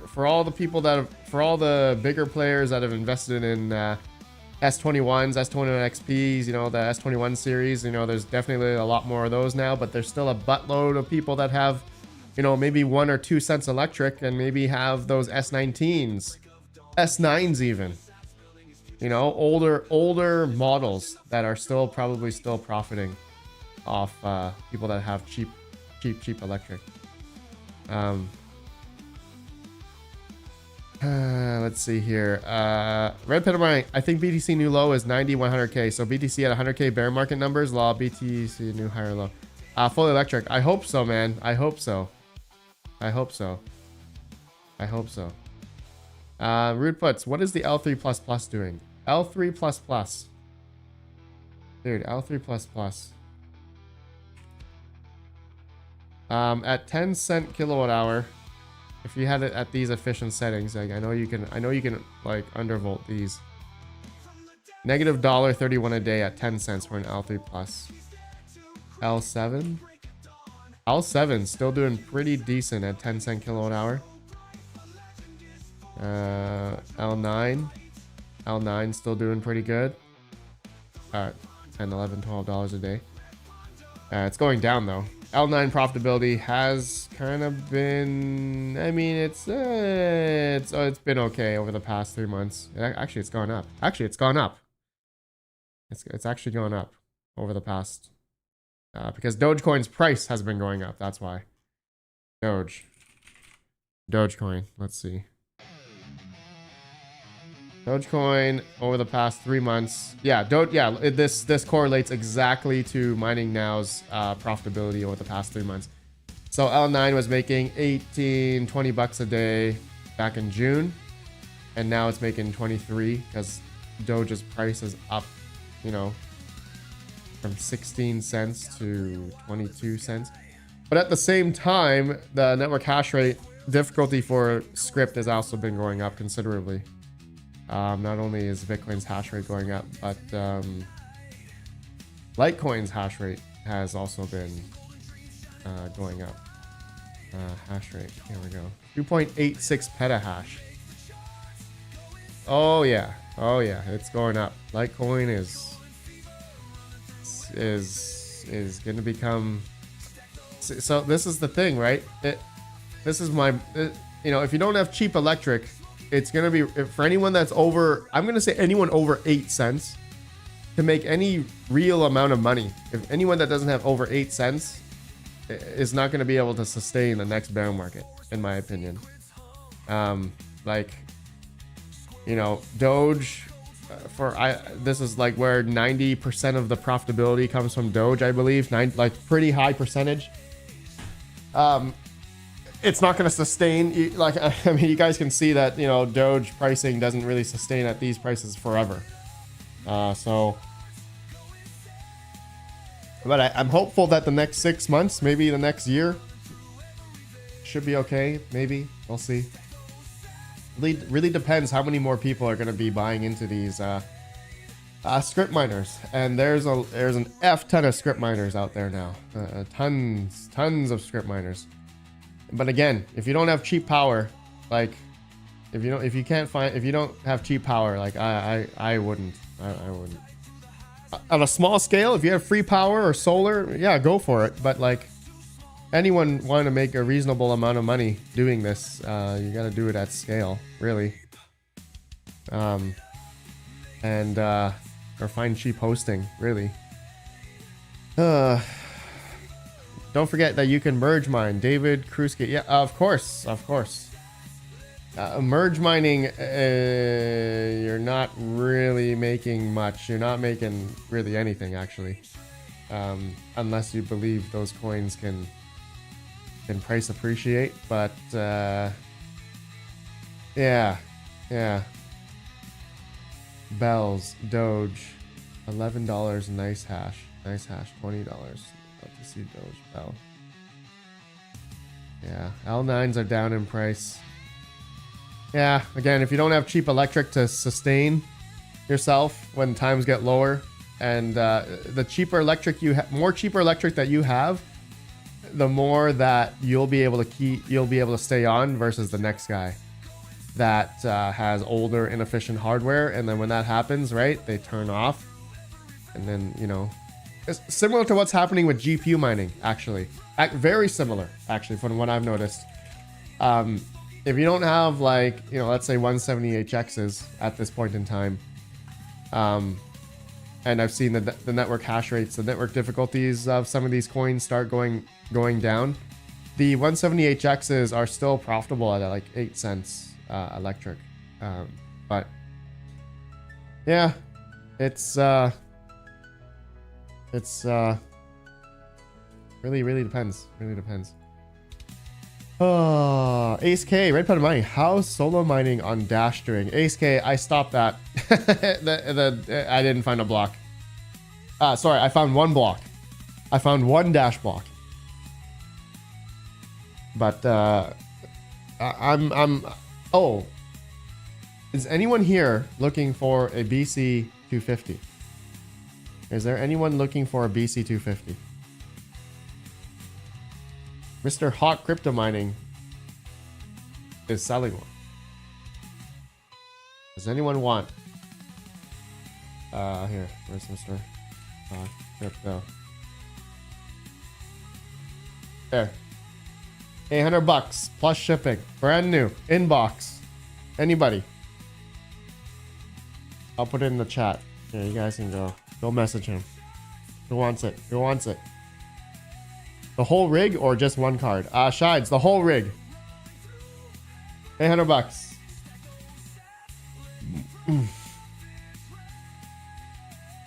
for all the people that have, for all the bigger players that have invested in S21s, S21 XPs, the S21 series, there's definitely a lot more of those now, but there's still a buttload of people that have, maybe 1 or 2 cents electric and maybe have those S19s, S9s even, older models that are probably still profiting off people that have cheap electric. Let's see here. RedPandaMining, I think BTC new low is 100K. So BTC at 100K bear market numbers. Law BTC new higher low. Fully electric. I hope so, man. I hope so. Rude puts. What is the L3++ doing? L3++. Dude, L3++. At 10 cent kilowatt hour. If you had it at these efficient settings, like I know you can like undervolt these. Negative $1.31 a day at 10 cents for an L3 plus. L7. L7 still doing pretty decent at 10 cent kilowatt hour. L9. L9 still doing pretty good. 10, 11, $12 a day. It's going down though. L9 profitability has kind of been, I mean, it's been okay over the past 3 months. Actually, it's gone up. It's actually gone up over the past, because Dogecoin's price has been going up. That's why. Dogecoin. Let's see. Dogecoin over the past 3 months. Yeah, this correlates exactly to Mining Now's profitability over the past 3 months. So L9 was making 18, 20 bucks a day back in June, and now it's making 23 because Doge's price is up, from 16 cents to 22 cents. But at the same time, the network hash rate difficulty for Scrypt has also been going up considerably. Not only is Bitcoin's hash rate going up, but Litecoin's hash rate has also been going up. Hash rate, here we go. 2.86 petahash. Oh yeah, it's going up. Litecoin is going to become. So this is the thing, right? This is my, you know, if you don't have cheap electric, it's going to be, for anyone that's over, I'm going to say anyone over 8 cents to make any real amount of money. If anyone that doesn't have over 8 cents is not going to be able to sustain the next bear market, in my opinion. Like, you know, Doge, this is like where 90% of the profitability comes from Doge, I believe. Like pretty high percentage. It's not going to sustain. Like, I mean, you guys can see that, you know, Doge pricing doesn't really sustain at these prices forever. So, but I'm hopeful that the next 6 months, maybe the next year, should be okay. Maybe we'll see. Really depends how many more people are going to be buying into these Scrypt miners, and there's an F ton of Scrypt miners out there now. Tons of Scrypt miners. But again, if you don't have cheap power, like if you don't have cheap power, like I wouldn't. On a small scale, if you have free power or solar, yeah, go for it. But like anyone want to make a reasonable amount of money doing this, you got to do it at scale, really. Or find cheap hosting, really. Don't forget that you can merge mine. David Kruski. Yeah, of course. Merge mining, you're not really making much. You're not making really anything, actually. Unless you believe those coins can price appreciate. But, yeah. Bells, Doge, $11, nice hash, $20. Love to see Doge Bell. Yeah, L9s are down in price. Yeah, again, if you don't have cheap electric to sustain yourself when times get lower, and the cheaper electric more cheaper electric that you have, the more that you'll be able to stay on versus the next guy that has older inefficient hardware, and then when that happens, right, they turn off, and then, you know, it's similar to what's happening with GPU mining, actually. Very similar, actually, from what I've noticed. If you don't have, like, you know, let's say 170HXs at this point in time, and I've seen the network hash rates, the network difficulties of some of these coins start going down. The 170HXs are still profitable at like 8 cents electric, but yeah, it's really depends. Oh, Ace K, RedPandaMining. How's solo mining on Dash doing? Ace K, I stopped that. I didn't find a block. Sorry, I found one block. I found one Dash block. But oh, is anyone here looking for a BC 250? Is there anyone looking for a BC 250? Mr. Hot Crypto Mining is selling one. Does anyone want? Here, where's Mr. Hot Crypto? There. $800 plus shipping. Brand new. Inbox. Anybody? I'll put it in the chat. Yeah, you guys can go message him. Who wants it? The whole rig or just one card? Shides, the whole rig. $800.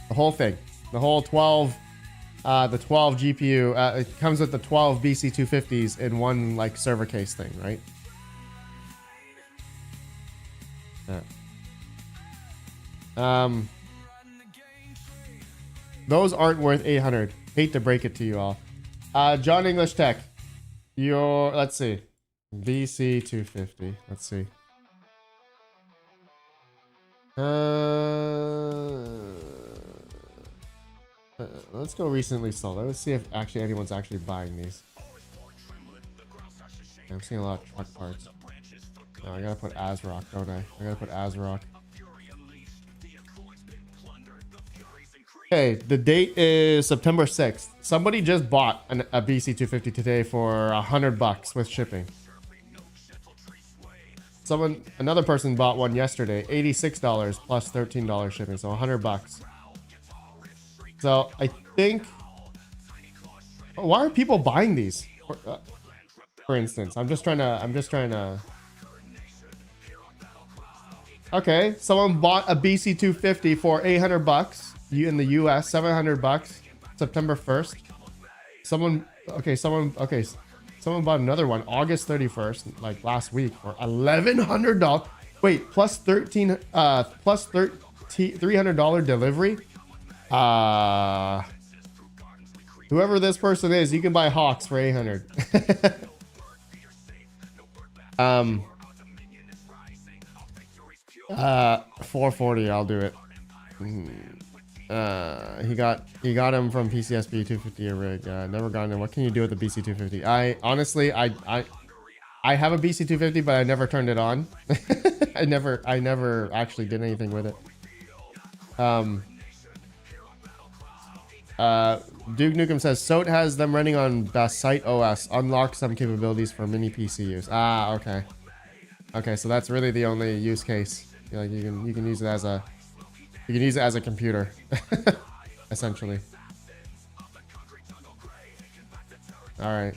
The whole thing. The whole 12. The 12 GPU. It comes with the 12 BC 250s in one like server case thing, right? Yeah. Those aren't worth 800. Hate to break it to you all. John English Tech. Let's see. BC 250. Let's see. let's go recently sold. Let's see if actually anyone's actually buying these. I'm seeing a lot of truck parts. No, I gotta put ASRock, don't I? I gotta put ASRock. Okay, the date is September 6th. Somebody just bought a BC250 today for $100 with shipping. Another person bought one yesterday, $86 plus $13 shipping, so $100. So I think, why are people buying these? For instance, I'm just trying to. Okay, someone bought a BC250 for $800. In the US, $700, September 1st. Someone bought another one August 31st, like last week, for $1,100. Wait, plus $300 delivery. Whoever this person is, you can buy Hawks for $800. 440, I'll do it. He got him from PCSB 250 a rig. Never gotten him. What can you do with the BC 250? I honestly have a BC 250, but I never turned it on. I never actually did anything with it. Duke Nukem says SOAT has them running on Site OS. Unlock some capabilities for mini PC use. Ah, okay. Okay, so that's really the only use case. Like you can use it as a computer, essentially. All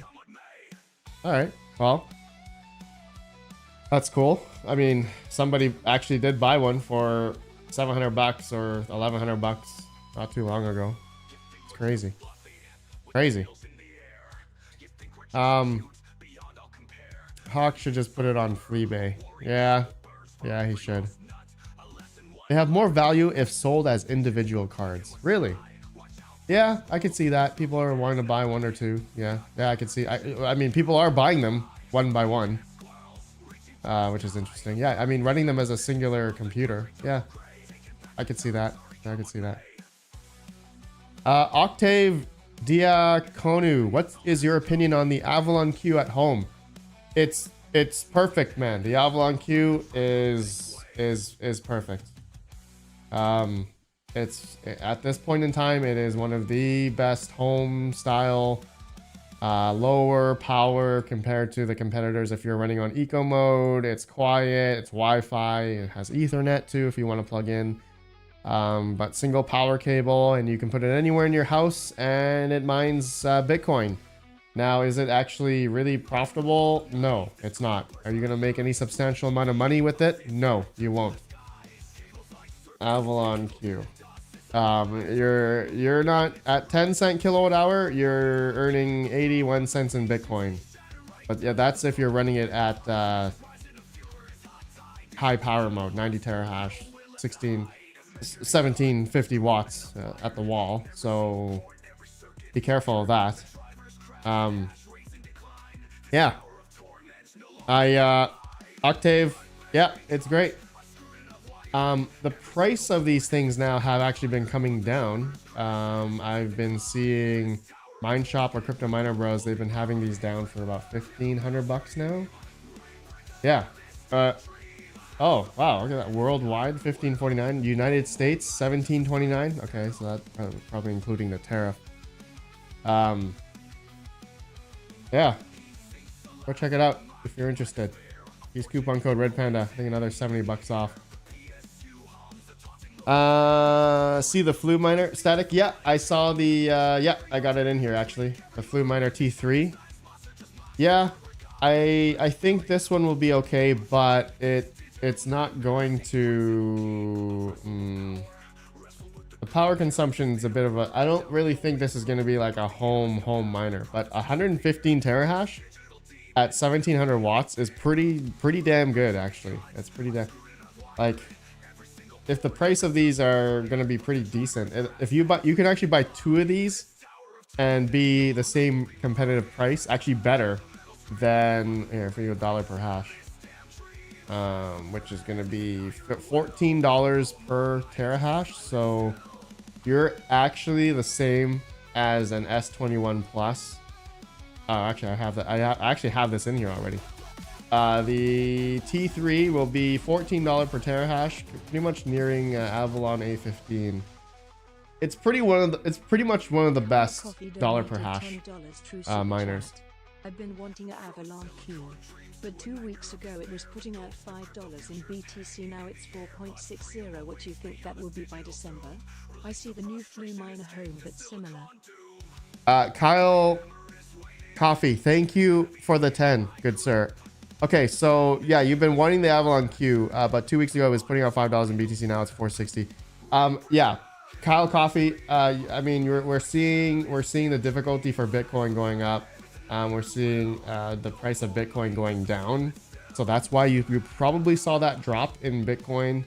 right. Well, that's cool. I mean, somebody actually did buy one for $700 or $1,100 not too long ago. It's crazy. Hawk should just put it on Freebay. Yeah, he should. They have more value if sold as individual cards. Really? Yeah, I could see that. People are wanting to buy one or two. Yeah, I could see. I mean, people are buying them one by one, which is interesting. Yeah, I mean, running them as a singular computer. Yeah, I could see that. Octave Diakonu, what is your opinion on the Avalon Q at home? It's perfect, man. The Avalon Q is perfect. It's at this point in time, it is one of the best home style, lower power compared to the competitors. If you're running on eco mode, it's quiet, it's Wi-Fi, it has Ethernet too if you want to plug in, but single power cable, and you can put it anywhere in your house, and it mines Bitcoin. Now, is it actually really profitable? No, it's not. Are you gonna make any substantial amount of money with it? No, you won't. Avalon Q. You're not at 10 cent kilowatt hour. You're earning 81 cents in Bitcoin, but yeah, that's if you're running it at high power mode, 90 terahash, 1750 watts at the wall. So be careful of that. Yeah, Octave. Yeah, it's great. The price of these things now have actually been coming down. I've been seeing Mineshop or Crypto Miner Bros. They've been having these down for about $1,500 now. Yeah. Oh wow, look at that. Worldwide $1,549. United States $1,729. Okay, so that's probably including the tariff. Yeah. Go check it out if you're interested. Use coupon code RedPanda. I think another $70 off. See the Flu Miner static? Yeah, I saw the yeah, I got it in here actually. The Flu Miner T3. Yeah, I think this one will be okay, but it's not going to the power consumption is a bit of a, I don't really think this is going to be like a home miner, but 115 terahash at 1700 watts is pretty damn good actually. It's pretty damn, like, if the price of these are going to be pretty decent, if you can actually buy two of these and be the same competitive price, actually better than here for you $1 per hash, which is going to be $14 per terahash. So you're actually the same as an S21 Plus. Oh, actually, I have that. I actually have this in here already. The T3 will be $14 per terahash, pretty much nearing Avalon A15. It's pretty much one of the best dollar per hash miners. I've been wanting an Avalon Q, but 2 weeks ago it was putting out $5 in BTC. Now it's 4.60. What do you think that will be by December? I see the new Flu miner home, but similar. Kyle Coffee, thank you for the 10, good sir. Okay, so yeah, you've been wanting the Avalon Q, but 2 weeks ago it was putting out $5 in BTC. Now it's 460. Yeah, Kyle Coffee. I mean, we're seeing the difficulty for Bitcoin going up. We're seeing the price of Bitcoin going down, so that's why you probably saw that drop in Bitcoin.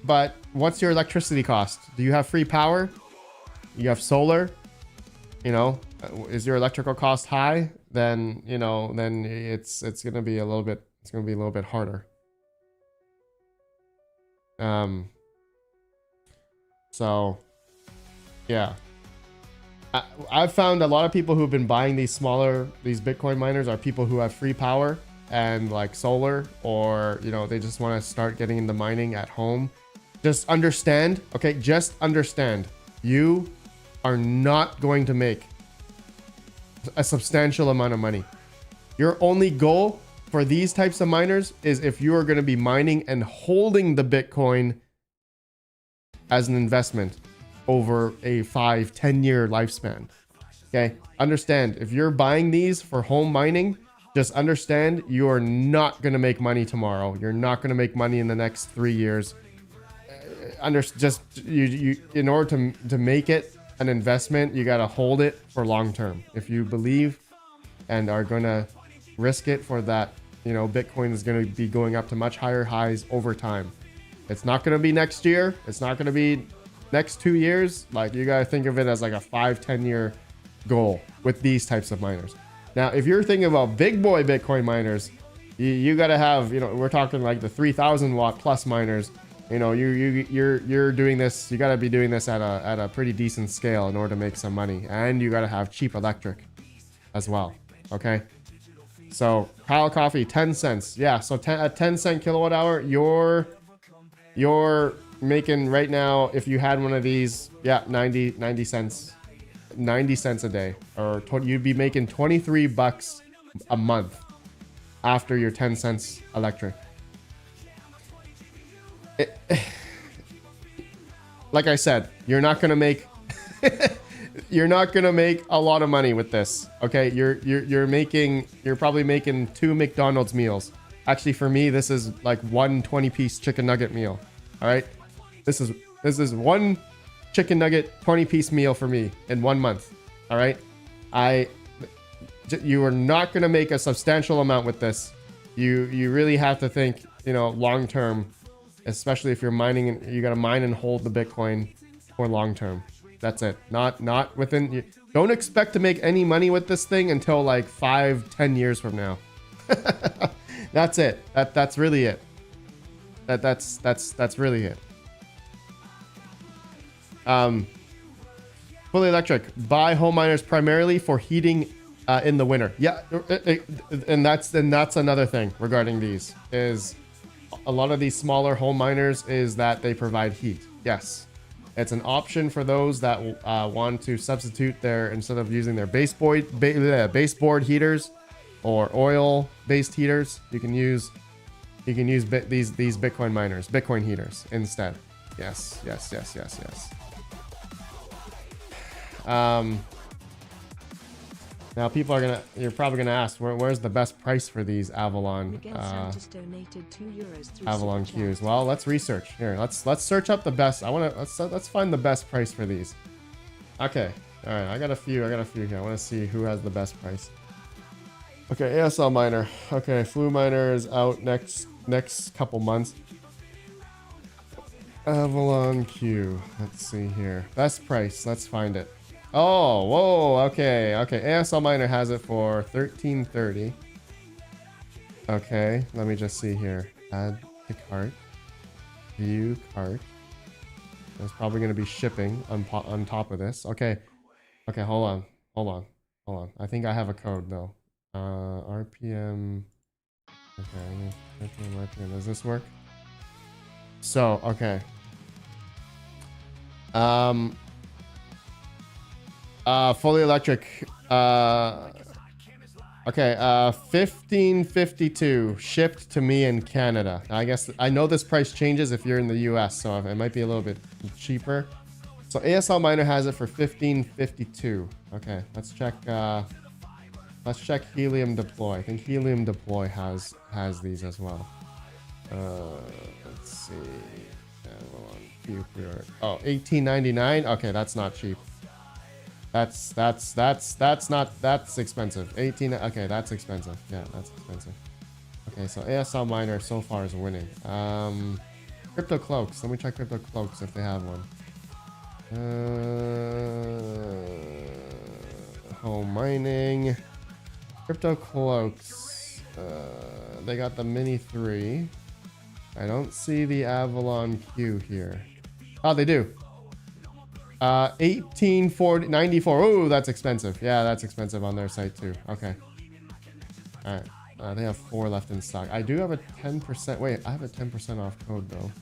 But what's your electricity cost? Do you have free power? You have solar? You know, is your electrical cost high? Then then it's gonna be a little bit harder. So yeah, I've found a lot of people who've been buying these Bitcoin miners are people who have free power and like solar, or they just want to start getting into mining at home. Just understand, okay, you are not going to make a substantial amount of money. Your only goal for these types of miners is if you are going to be mining and holding the Bitcoin as an investment over a 5-10 year lifespan. Okay, understand, if you're buying these for home mining, just understand you are not going to make money tomorrow. You're not going to make money in the next 3 years. You in order to make it an investment, you got to hold it for long term. If you believe and are going to risk it for that, Bitcoin is going to be going up to much higher highs over time. It's not going to be next year. It's not going to be next 2 years. Like, you got to think of it as like a 5-10 year goal with these types of miners. Now, if you're thinking about big boy Bitcoin miners, you got to have, we're talking like the 3,000 watt plus miners. You're doing this. You got to be doing this at a pretty decent scale in order to make some money, and you got to have cheap electric as well. Okay, so Kyle Coffee, 10 cents. Yeah, so a 10-cent kilowatt hour, you're making right now, if you had one of these, yeah, 90 cents a day, or you'd be making $23 a month after your 10 cents electric. Like I said, you're not gonna make a lot of money with this. Okay, you're probably making 2 McDonald's meals. Actually, for me, this is like one 20-piece chicken nugget meal. All right, this is one chicken nugget 20-piece meal for me in 1 month. All right, you are not gonna make a substantial amount with this. You really have to think, long term. Especially if you're mining, and you got to mine and hold the Bitcoin for long term. That's it. Not within. Don't expect to make any money with this thing until like 5-10 years from now. That's it. That's really it. That's really it. Fully electric. Buy home miners primarily for heating in the winter. Yeah, and that's another thing regarding these is. A lot of these smaller home miners is that they provide heat. Yes, it's an option for those that want to substitute instead of using their baseboard heaters or oil based heaters, you can use these Bitcoin heaters instead. Yes. Now you're probably gonna ask, where's the best price for these Avalon Qs? Well, let's research here. Let's search up the best. Let's find the best price for these. Okay, all right. I got a few here. I want to see who has the best price. Okay, ASL miner. Okay, Flu miner is out next couple months. Avalon Q. Let's see here. Best price. Let's find it. Oh, whoa, okay. ASL miner has it for $13.30. Okay, let me just see here. Add to cart. View cart. There's probably going to be shipping on top of this. Okay. Okay, hold on. I think I have a code though. RPM. Okay, RPM. Does this work? So, okay. Fully electric. Okay, 1552 shipped to me in Canada. I guess I know this price changes if you're in the US, so it might be a little bit cheaper. So ASL Miner has it for 1552. Okay, let's check Helium Deploy. I think Helium Deploy has these as well. Let's see. Avalon Q pre-order. Oh, 1899. Okay, that's not cheap. That's expensive. 18. Okay, that's expensive. Yeah, that's expensive. Okay, so ASL Miner so far is winning. Crypto Cloaks. Let me check Crypto Cloaks if they have one. Home mining. Crypto Cloaks. They got the Mini 3. I don't see the Avalon Q here. Oh, they do. 1840 94. Oh, that's expensive. Yeah, that's expensive on their site too. Okay. All right. They have 4 left in stock. I do have a 10%. Wait, I have a 10% off code though.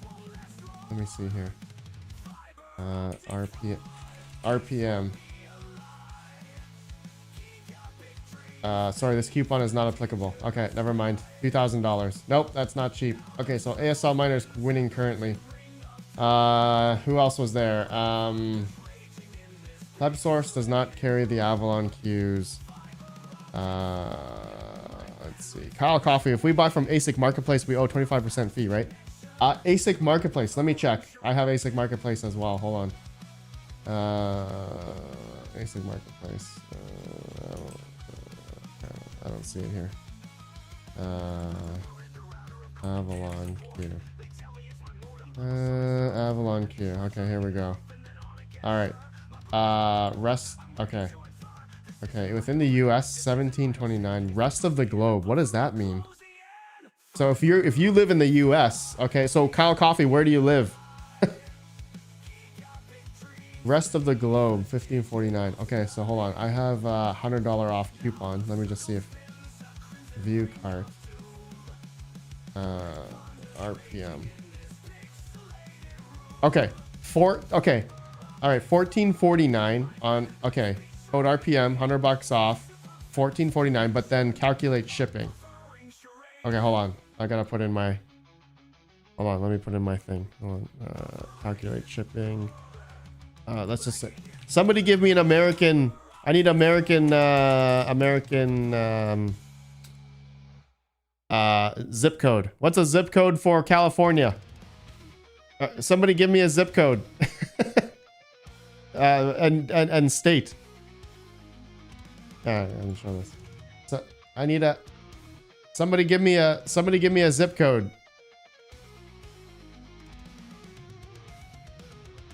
Let me see here. RPM. Sorry, this coupon is not applicable. Okay, never mind. $2,000. Nope, that's not cheap. Okay, so ASL Miner's winning currently. Who else was there? WebSource does not carry the Avalon Qs. Let's see. Kyle Coffee. If we buy from ASIC Marketplace, we owe 25% fee, right? ASIC Marketplace. Let me check. I have ASIC Marketplace as well. Hold on. ASIC Marketplace. I don't see it here. Avalon Q. Avalon Q. Okay, here we go. All right. Rest. Okay. Okay. Within the U.S., 1729. Rest of the globe. What does that mean? So if you live in the U.S., okay. So Kyle Coffee, where do you live? Rest of the globe, 1549. Okay. So hold on. I have a $100 off coupon. Let me just see if view cart. RPM. Okay. Okay. All right. 1449 on. Okay. Code RPM. $100 off. 1449. But then calculate shipping. Okay. Hold on. I gotta put in my. Hold on. Let me put in my thing. Hold on. Calculate shipping. Let's just say. Somebody give me an American. I need American. Zip code. What's a zip code for California? Somebody give me a zip code. And state. Alright, let me show this. So I need a somebody give me a zip code.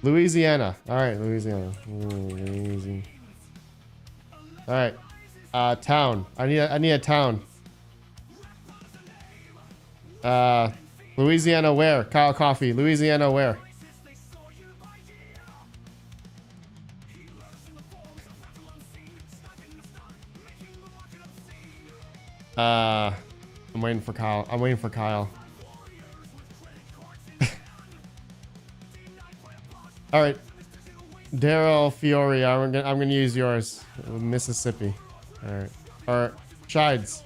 Louisiana. Alright, Louisiana. Alright. Town. I need a town. Louisiana where? Kyle Coffee. Louisiana where? I'm waiting for Kyle. I'm waiting for Kyle. All right. Daryl Fiore. I'm gonna use yours. Mississippi. All right. Or Chides.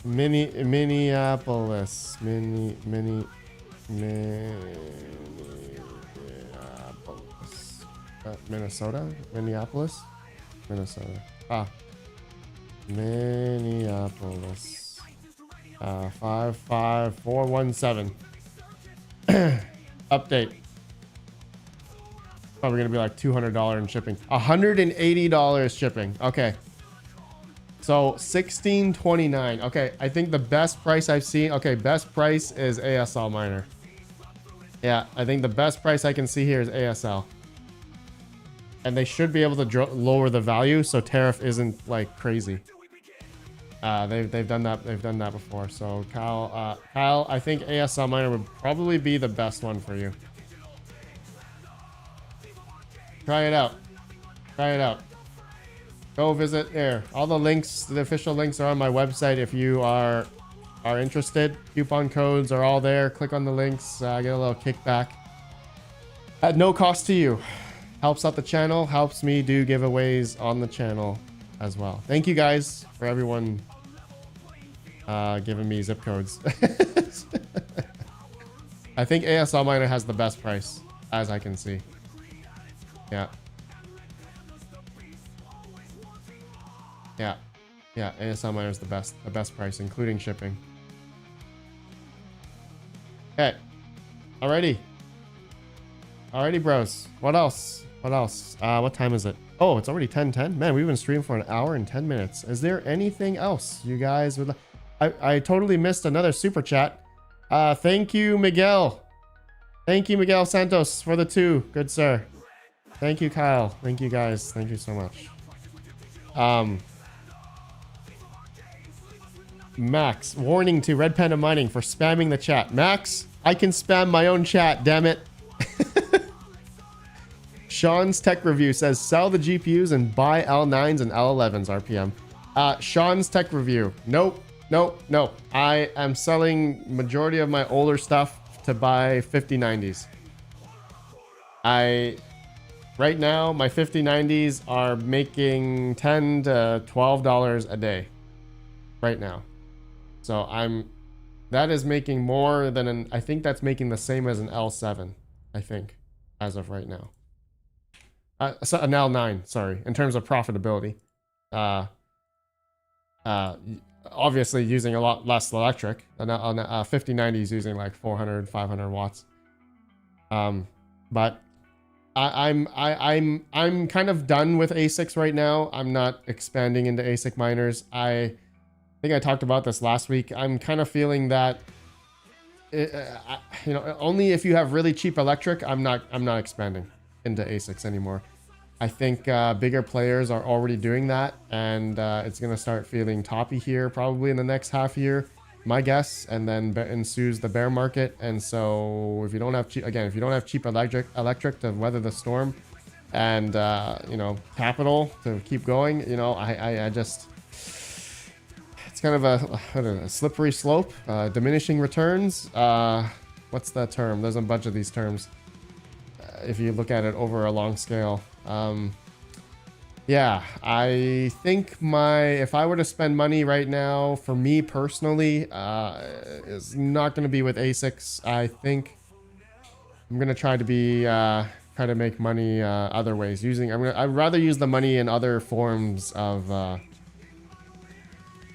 Minneapolis. Minneapolis. Minnesota? Minneapolis? Minnesota. Ah. Minneapolis. 55417. Update. Probably gonna be like $200 in shipping. $180 shipping. Okay. So 1629. Okay, I think the best price I've seen. Okay, best price is ASL Miner. Yeah, I think the best price I can see here is ASL. And they should be able to lower the value so tariff isn't like crazy. They've done that. They've done that before. So Kyle, I think ASL Miner would probably be the best one for you. Try it out. Try it out. Go visit there. All the links, the official links are on my website. If you are interested, coupon codes are all there. Click on the links. Get a little kickback at no cost to you. Helps out the channel. Helps me do giveaways on the channel as well. Thank you guys for everyone giving me zip codes. I think ASL Miner has the best price, as I can see. Yeah. Yeah. Yeah, ASL Miner is the best price, including shipping. Okay. Alrighty. Alrighty, bros. What else? What else? What time is it? Oh, it's already 10:10. Man, we've been streaming for an hour and 10 minutes. Is there anything else you guys would like? I totally missed another super chat. Thank you, Miguel. Thank you, Miguel Santos, for the 2. Good sir. Thank you, Kyle. Thank you, guys. Thank you so much. Max, warning to RedPandaMining for spamming the chat. Max, I can spam my own chat, damn it. Sean's Tech Review says, sell the GPUs and buy L9s and L11s RPM. Sean's Tech Review. Nope. Nope. Nope. I am selling majority of my older stuff to buy 5090s. Right now, my 5090s are making $10 to $12 a day. Right now. So that is making more than I think that's making the same as an L7, I think, as of right now. So an L9, sorry, in terms of profitability. Obviously using a lot less electric. On 5090 is using like 400, 500 watts. But I'm kind of done with ASICs right now. I'm not expanding into ASIC miners. I think I talked about this last week. I'm kind of feeling that, only if you have really cheap electric, I'm not expanding into ASICs anymore. I think bigger players are already doing that, and it's going to start feeling toppy here probably in the next half year, my guess, and then ensues the bear market. And so if you don't have cheap electric to weather the storm, and capital to keep going, I just, it's kind of a slippery slope, diminishing returns. What's that term? There's a bunch of these terms if you look at it over a long scale. Yeah, I think if I were to spend money right now, for me personally, is not going to be with ASICs. I think I'm going to try to make money other ways. I'd rather use the money in other forms of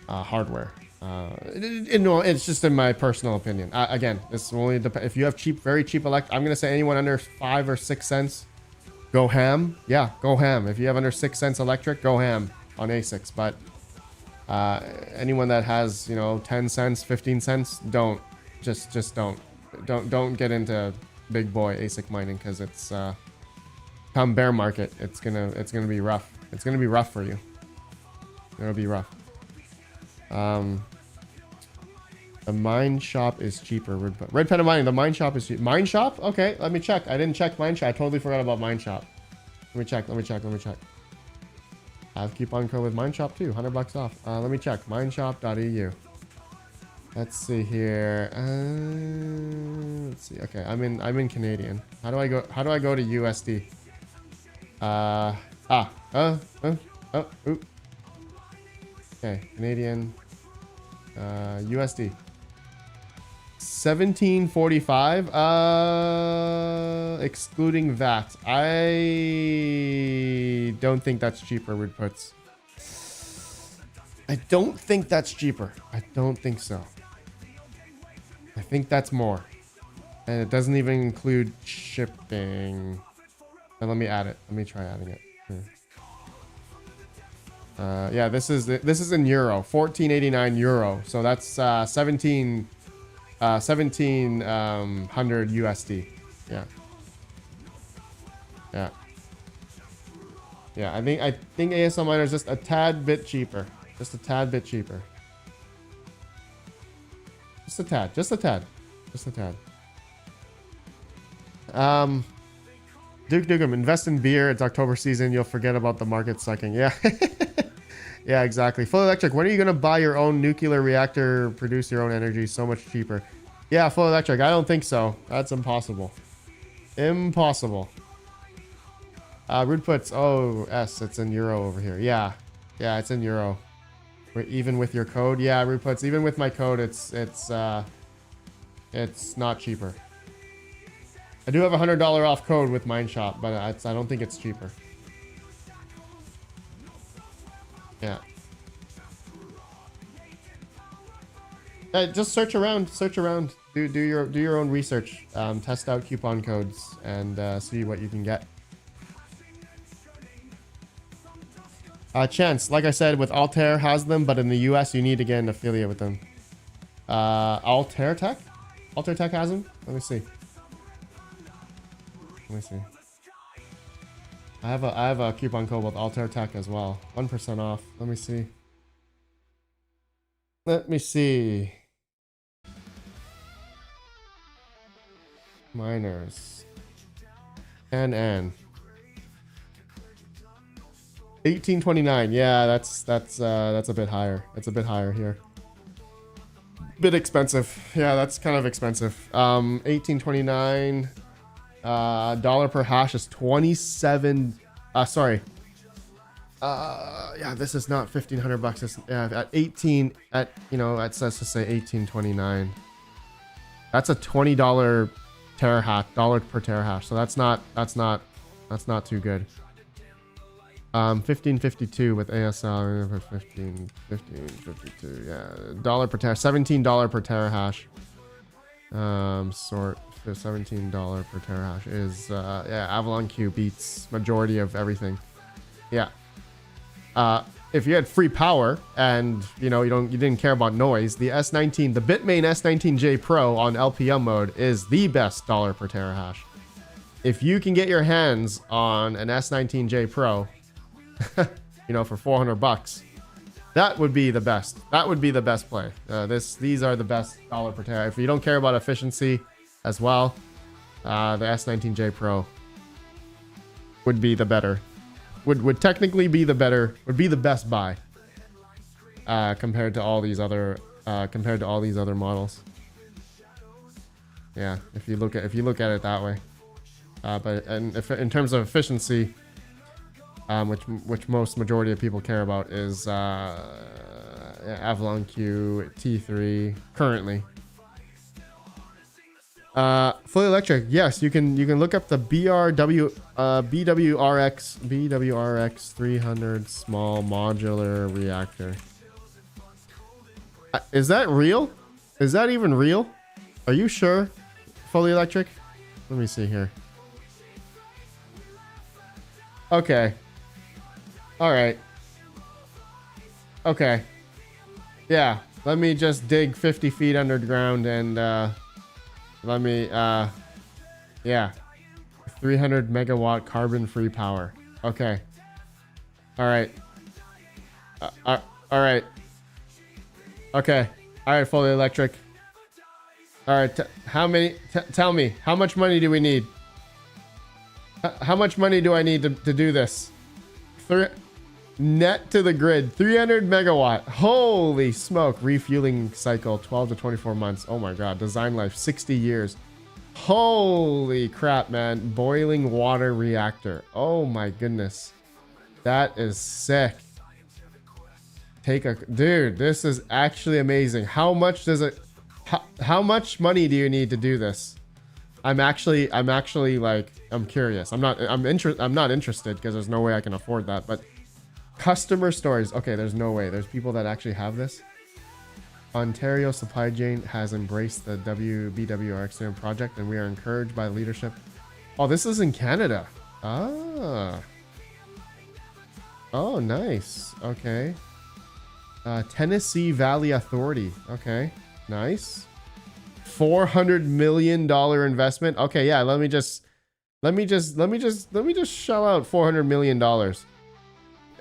hardware. It's just in my personal opinion. Again, this only depends. If you have very cheap electric, I'm going to say anyone under 5 or 6 cents, go ham. Yeah, go ham. If you have under 6 cents electric, go ham on ASICs. But anyone that has 10 cents, 15 cents, don't get into big boy ASIC mining, because it's come bear market, it's gonna be rough. It's gonna be rough for you. It'll be rough. The mine shop is cheaper. RedPandaMining, the mine shop is cheap. Mine shop? Okay, let me check. I didn't check mine shop. I totally forgot about mine shop. Let me check. I have coupon code with mine shop too. $100 off. Let me check. Mineshop.eu. Let's see here. Let's see. Okay, I'm in Canadian. How do I go to USD? Okay, Canadian. USD. 1745 excluding VAT. I don't think that's cheaper, Woodputs. I don't think that's cheaper. I don't think so. I think that's more. And it doesn't even include shipping. And let me add it. Let me try adding it. Here. Yeah, this is in euro, 1489 euro. So that's 1700 USD. Yeah. I think ASL Miner is just a tad bit cheaper. Just a tad bit cheaper. Just a tad. Just a tad. Just a tad. Duke Nukem, invest in beer. It's October season. You'll forget about the market sucking. Yeah. Yeah, exactly. Full Electric, when are you going to buy your own nuclear reactor, produce your own energy so much cheaper? Yeah, Full Electric, I don't think so. That's impossible. Impossible. Rude puts, oh, S, it's in euro over here. Yeah. Yeah, it's in euro. Even with your code? Yeah, Rude puts, even with my code, it's not cheaper. I do have a $100 off code with Mindshop, but I don't think it's cheaper. Yeah. Just search around. Search around. Do your own research. Test out coupon codes and see what you can get. Chance, like I said, with Altair has them, but in the US you need to get an affiliate with them. Altair Tech? Altair Tech has them? Let me see. Let me see. I have a coupon code with Altair Tech as well. 1% off. Let me see. Let me see. Miners. NN. 1829. Yeah, that's a bit higher. It's a bit higher here. Bit expensive. Yeah, that's kind of expensive. 1829. Dollar per hash is 27. Sorry. Yeah, this is not 1,500 bucks. It's, at 18. At it says to say 1829. That's a $20 terahash, dollar per terahash. So that's not too good. 1552 with ASL. 1552. Yeah, dollar per terahash. $17 per terahash. Sort. $17 per terahash is yeah, Avalon Q beats majority of everything. Yeah. If you had free power and you didn't care about noise, the S19, the Bitmain S19J Pro on LPM mode is the best dollar per terahash. If you can get your hands on an S19J Pro, for 400 bucks, that would be the best. That would be the best play. These are the best dollar per terahash. If you don't care about efficiency as well, the S19J Pro would be the better, would technically be the better, would be the best buy compared to all these other models. Yeah, if you look at it that way. But in terms of efficiency, which most majority of people care about is Avalon Q T3 currently. Fully electric, yes, you can look up the BWRX 300 small modular reactor. Is that real? Is that even real? Are you sure? Fully electric? Let me see here. Okay. All right. Okay. Yeah, let me just dig 50 feet underground and let me, yeah. 300 megawatt carbon-free power. Okay. All right. All right. Okay. All right, fully electric. All right. Tell me, how much money do we need? How much money do I need to do this? Net to the grid, 300 megawatt. Holy smoke. Refueling cycle, 12 to 24 months. Oh my God. Design life, 60 years. Holy crap, man. Boiling water reactor. Oh my goodness. That is sick. Dude, this is actually amazing. How much does it, how much money do you need to do this? I'm actually like, I'm curious. I'm not interested because there's no way I can afford that, but customer stories. Okay, there's no way. There's people that actually have this. Ontario supply chain has embraced the BWRX project, and we are encouraged by leadership. Oh, this is in Canada. Ah. Oh, nice. Okay. Tennessee Valley Authority. Okay, nice. $400 million investment. Okay, yeah. Let me just shell out $400 million.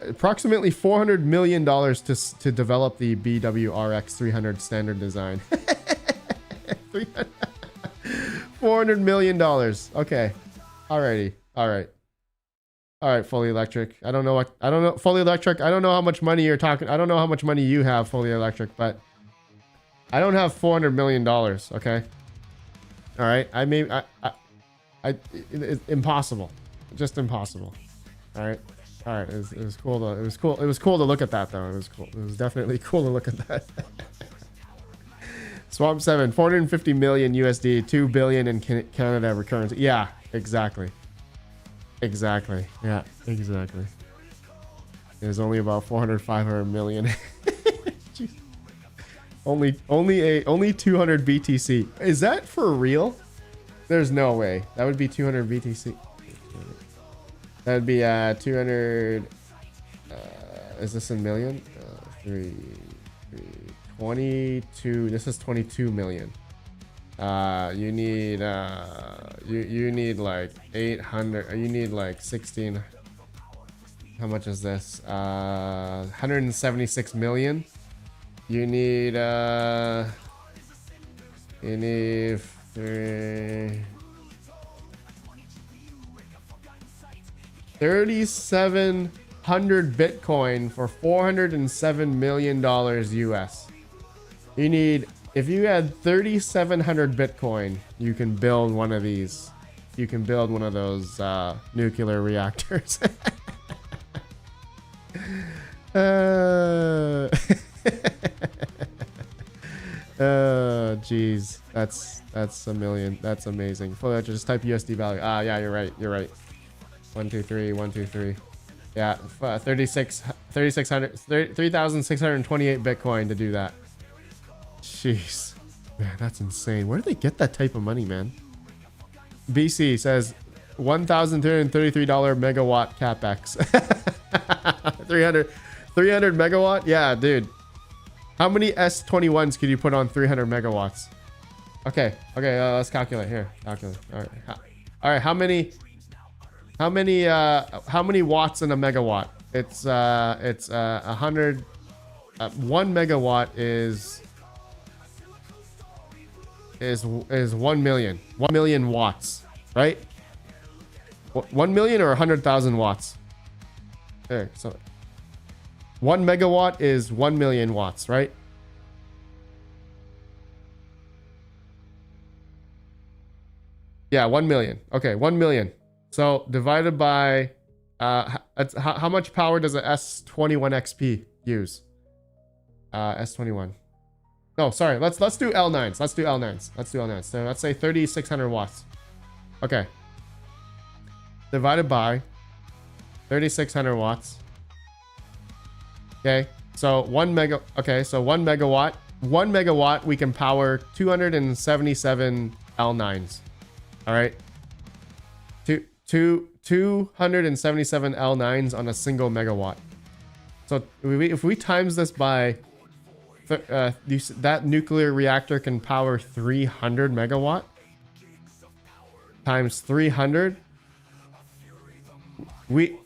Approximately $400 million to develop the BWRX 300 standard design. $400 million. Okay. Alrighty. All right. All right, fully electric. I don't know, fully electric. I don't know how much money you're talking. I don't know how much money you have, fully electric, but I don't have $400 million. Okay. All right. It's impossible. Just impossible. All right. All right. It was cool to, it was cool to look at that though. It was cool. It was definitely cool to look at that. Swamp 7, 450 million USD, 2 billion in Canada recurrence. Yeah, exactly. Exactly. Yeah, exactly. There's only about 500 million. Jeez. only 200 BTC. Is that for real? There's no way. That would be 200 BTC. That would be 200. Is this in million? 22. This is 22 million. You need you need like 800. You need like 16. How much is this? 176 million. You need 3,700 Bitcoin for $407 million US. You need, if you had 3,700 Bitcoin, you can build one of these. You can build one of those nuclear reactors. Geez, that's a million. That's amazing. Fully just type USD value. Yeah, you're right. You're right. 1, 2, 3, 1, 2, 3. Yeah, 3,628 Bitcoin to do that. Jeez, man, that's insane. Where do they get that type of money, man? BC says $1,333 megawatt capex. 300 megawatt. Yeah, dude. How many S21s could you put on 300 megawatts? Okay, let's calculate here. Calculate. All right. How many watts in a megawatt? It's 100. 1 megawatt is 1 million. 1 million watts, right? 1 million or 100,000 watts? Okay, so 1 megawatt is 1 million watts, right? Yeah, 1 million. Okay, 1 million. So divided by how much power does a S21 XP use? S21. No, sorry. Let's do L9s. Let's do L9s. So let's say 3,600 watts. Okay. Divided by 3,600 watts. Okay. So 1 megawatt. 1 megawatt we can power 277 L9s. All right. 277 L9s on a single megawatt. So if we times this by that nuclear reactor can power 300 megawatt times 300. We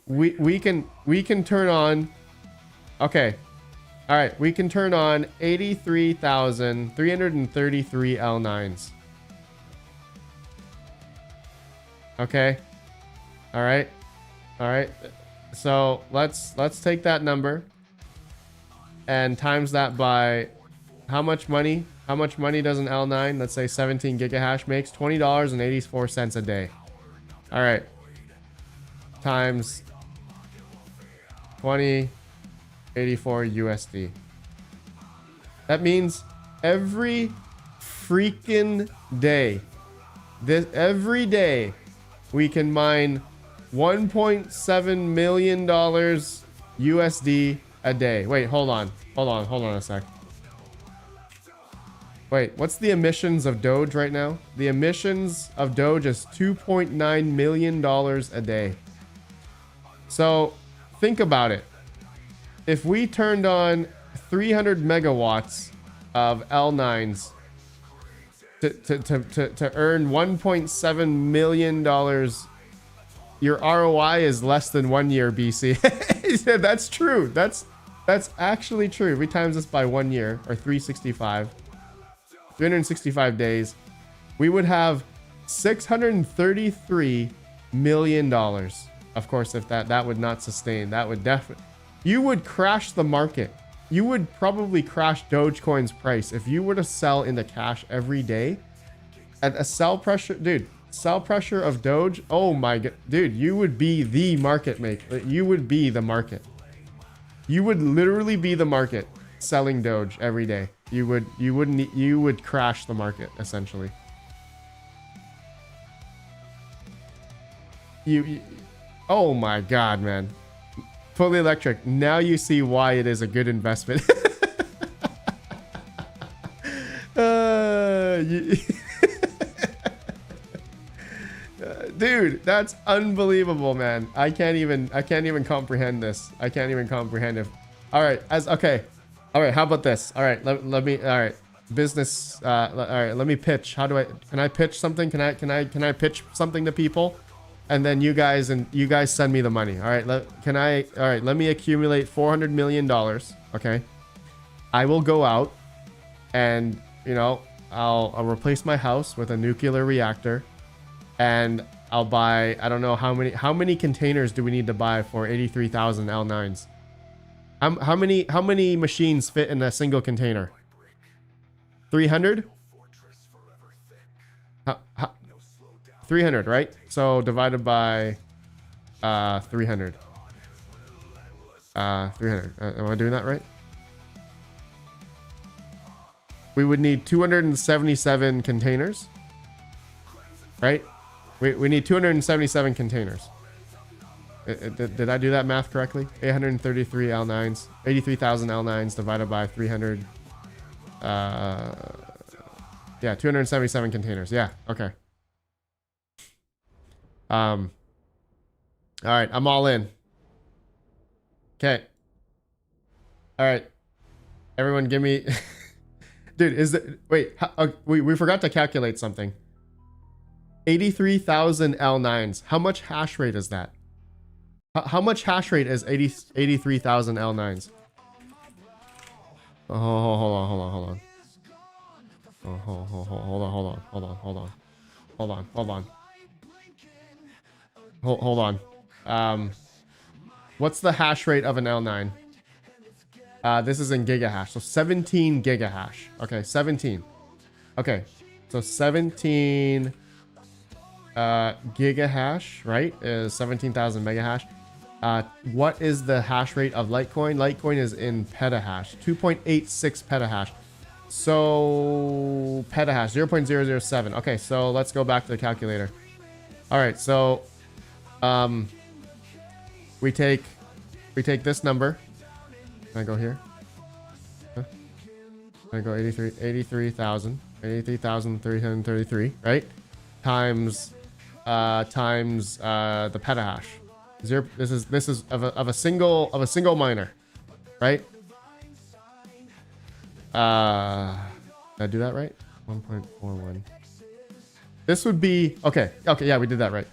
can turn on. Okay. All right. We can turn on 83,333 L9s. Okay. All right. So let's take that number and times that by how much money? How much money does an L9, let's say 17 gigahash, makes? $20.84 a day. All right. Times 2084 USD. That means every freaking day, every day we can mine $1.7 million USD a day. Wait, hold on a sec. Wait, what's the emissions of Doge right now? The emissions of Doge is $2.9 million a day. So think about it. If we turned on 300 megawatts of L9s to earn $1.7 million, your ROI is less than 1 year, BC. He said that's true. That's actually true. If we times this by 1 year, or 365, 365 days, we would have $633 million. Of course, if that would not sustain, that would definitely, you would crash the market. You would probably crash Dogecoin's price if you were to sell into cash every day at a sell pressure, dude. Sell pressure of Doge. Oh my god, dude, you would be the market maker. You would be the market. You would literally be the market selling Doge every day. You would crash the market essentially. Oh my god, man. Fully electric. Now you see why it is a good investment. Dude, that's unbelievable, man. I can't even comprehend this. I can't even comprehend it. All right, okay. All right, how about this? All right, let me. All right, business. All right, let me pitch. Can I pitch something? Can I pitch something to people? And then you guys send me the money. All right, all right, let me accumulate $400 million. Okay, I will go out and, you know, I'll replace my house with a nuclear reactor, and I'll buy, I don't know how many containers do we need to buy for 83,000 L9s? How many machines fit in a single container? 300? 300, right? So divided by 300. 300. Am I doing that right? We would need 277 containers, right? We need 277 containers. Did I do that math correctly? 833 L9s, 83,000 L9s divided by 300. Yeah, 277 containers. Yeah, okay. All right, I'm all in. Okay. All right, everyone, give me. Dude, wait? We forgot to calculate something. 83,000 L9s. How much hash rate is that? How much hash rate is 83,000 L9s? Oh, hold on. Oh, hold on. What's the hash rate of an L9? This is in gigahash, so 17 gigahash. Okay, 17. Okay, so 17 gigahash, right, is 17,000 megahash. What is the hash rate of Litecoin? Litecoin is in petahash, 2.86 petahash. So petahash, 0.007. Okay, so let's go back to the calculator. All right, so we take this number. Can I go here? Huh? Can I go 83,333, right? Times the petahash. This is of a single miner, right? Did I do that right? 1.41. This would be okay. Yeah, we did that right.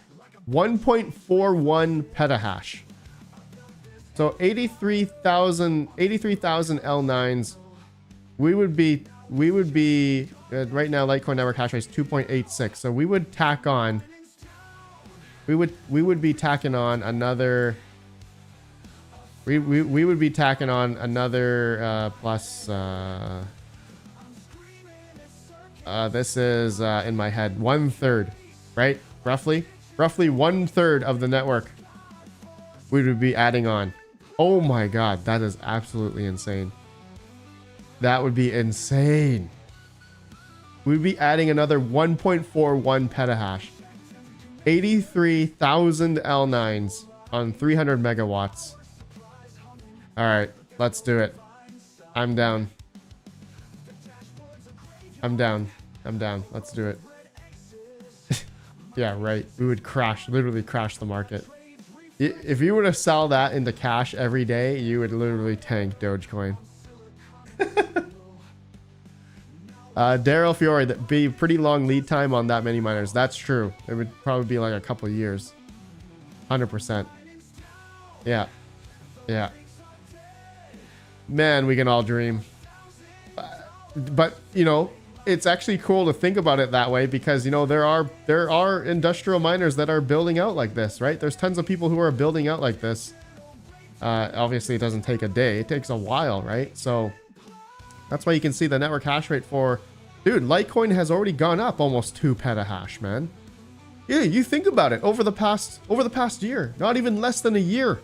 1.41 petahash. So 83,000 L9s. We would be right now. Litecoin network hash rate is 2.86. So we would tack on. We would be tacking on another. We would be tacking on another plus. This is in my head 1/3, right? Roughly 1/3 of the network. We would be adding on. Oh my god, that is absolutely insane. That would be insane. We'd be adding another 1.41 petahash. 83,000 L9s on 300 megawatts. All right, let's do it. I'm down. Let's do it. Yeah, right. We would literally crash the market. If you were to sell that into cash every day, you would literally tank Dogecoin. Daryl Fiore, that'd be pretty long lead time on that many miners. That's true. It would probably be like a couple of years. 100%. Yeah. Man, we can all dream. But, you know, it's actually cool to think about it that way, because you know there are industrial miners that are building out like this, right? There's tons of people who are building out like this. Obviously it doesn't take a day, it takes a while, right? So that's why you can see the network hash rate for, dude, Litecoin has already gone up almost 2 petahash, man. Yeah, you think about it, over the past year, not even less than a year.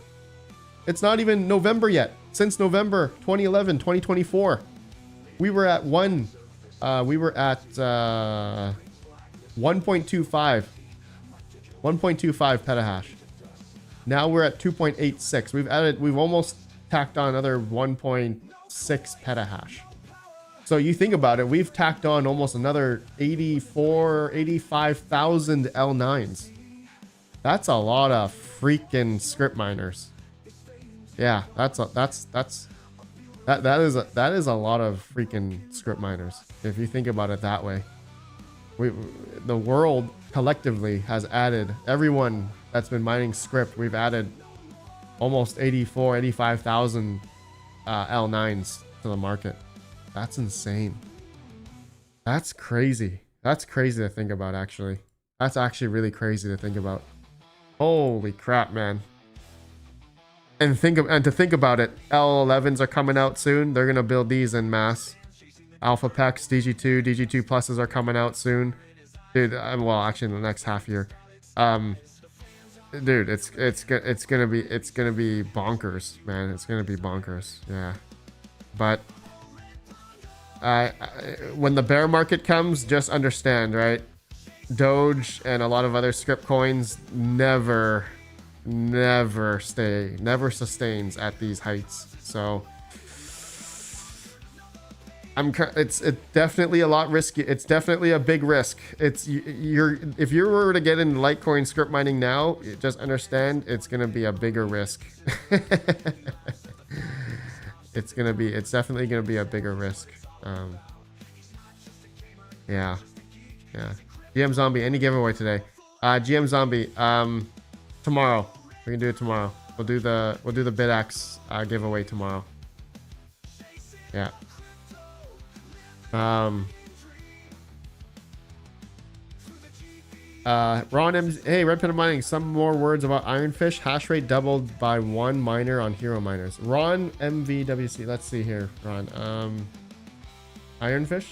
It's not even November yet. Since November 2011, 2024, we were at 1.25 petahash. Now we're at 2.86. We've almost tacked on another 1.6 petahash. So you think about it, we've tacked on almost another 85,000 L9s. That's a lot of freaking Scrypt miners. Yeah, that is a lot of freaking Scrypt miners if you think about it that way. The world collectively has added, everyone that's been mining Scrypt, we've added almost 85,000 L9s to the market. That's insane. That's crazy. That's crazy to think about, actually. That's actually really crazy to think about. Holy crap, man. And to think about it, L11s are coming out soon. They're gonna build these en masse. Alpha Pex, DG2 pluses are coming out soon. Dude, well, actually in the next half year. Dude, it's gonna be bonkers, man. It's gonna be bonkers. Yeah. But when the bear market comes, just understand, right? Doge and a lot of other Scrypt coins never sustains at these heights. So it's definitely a lot risky. It's definitely a big risk. If you were to get into Litecoin Scrypt mining now, just understand it's gonna be a bigger risk. It's definitely gonna be a bigger risk. Yeah. GM Zombie, any giveaway today? GM Zombie, tomorrow. We can do it tomorrow. We'll do the BitX giveaway tomorrow. Yeah. Ron M. Hey, RedPandaMining. Some more words about Ironfish. Hash rate doubled by 1 miner on hero miners. Ron MVWC. Let's see here, Ron. Ironfish.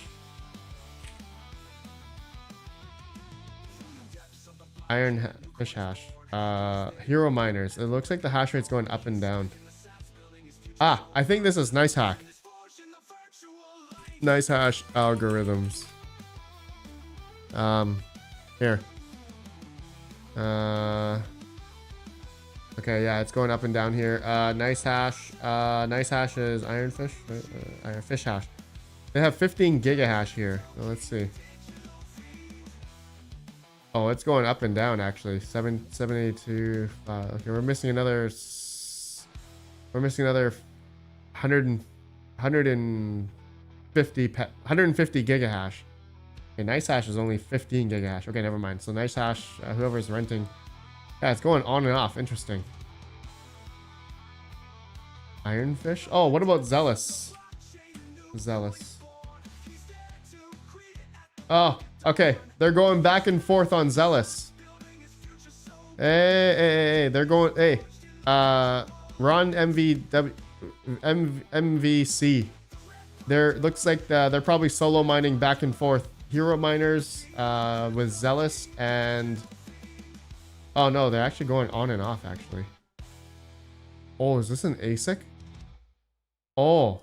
Ironfish hash. Hero miners. It looks like the hash rate's going up and down. I think this is Nice Hack. Nice hash algorithms. Here. Okay, yeah, it's going up and down here. Nice hash. Nice hash is Ironfish. Ironfish hash. They have 15 gigahash here. Well, let's see. Oh, it's going up and down actually. 782. Okay, we're missing another 150 gigahash. Okay, Nice Hash is only 15 gigahash. Okay, never mind. So Nice Hash, whoever's renting, yeah, it's going on and off. Interesting. Ironfish. Oh, what about Zealous? Oh, okay. They're going back and forth on Zealous. Hey, they're going. Hey, Ron MVC. Looks like they're probably solo mining back and forth. Hero miners with Zealous and. Oh no, they're actually going on and off actually. Oh, is this an ASIC? Oh.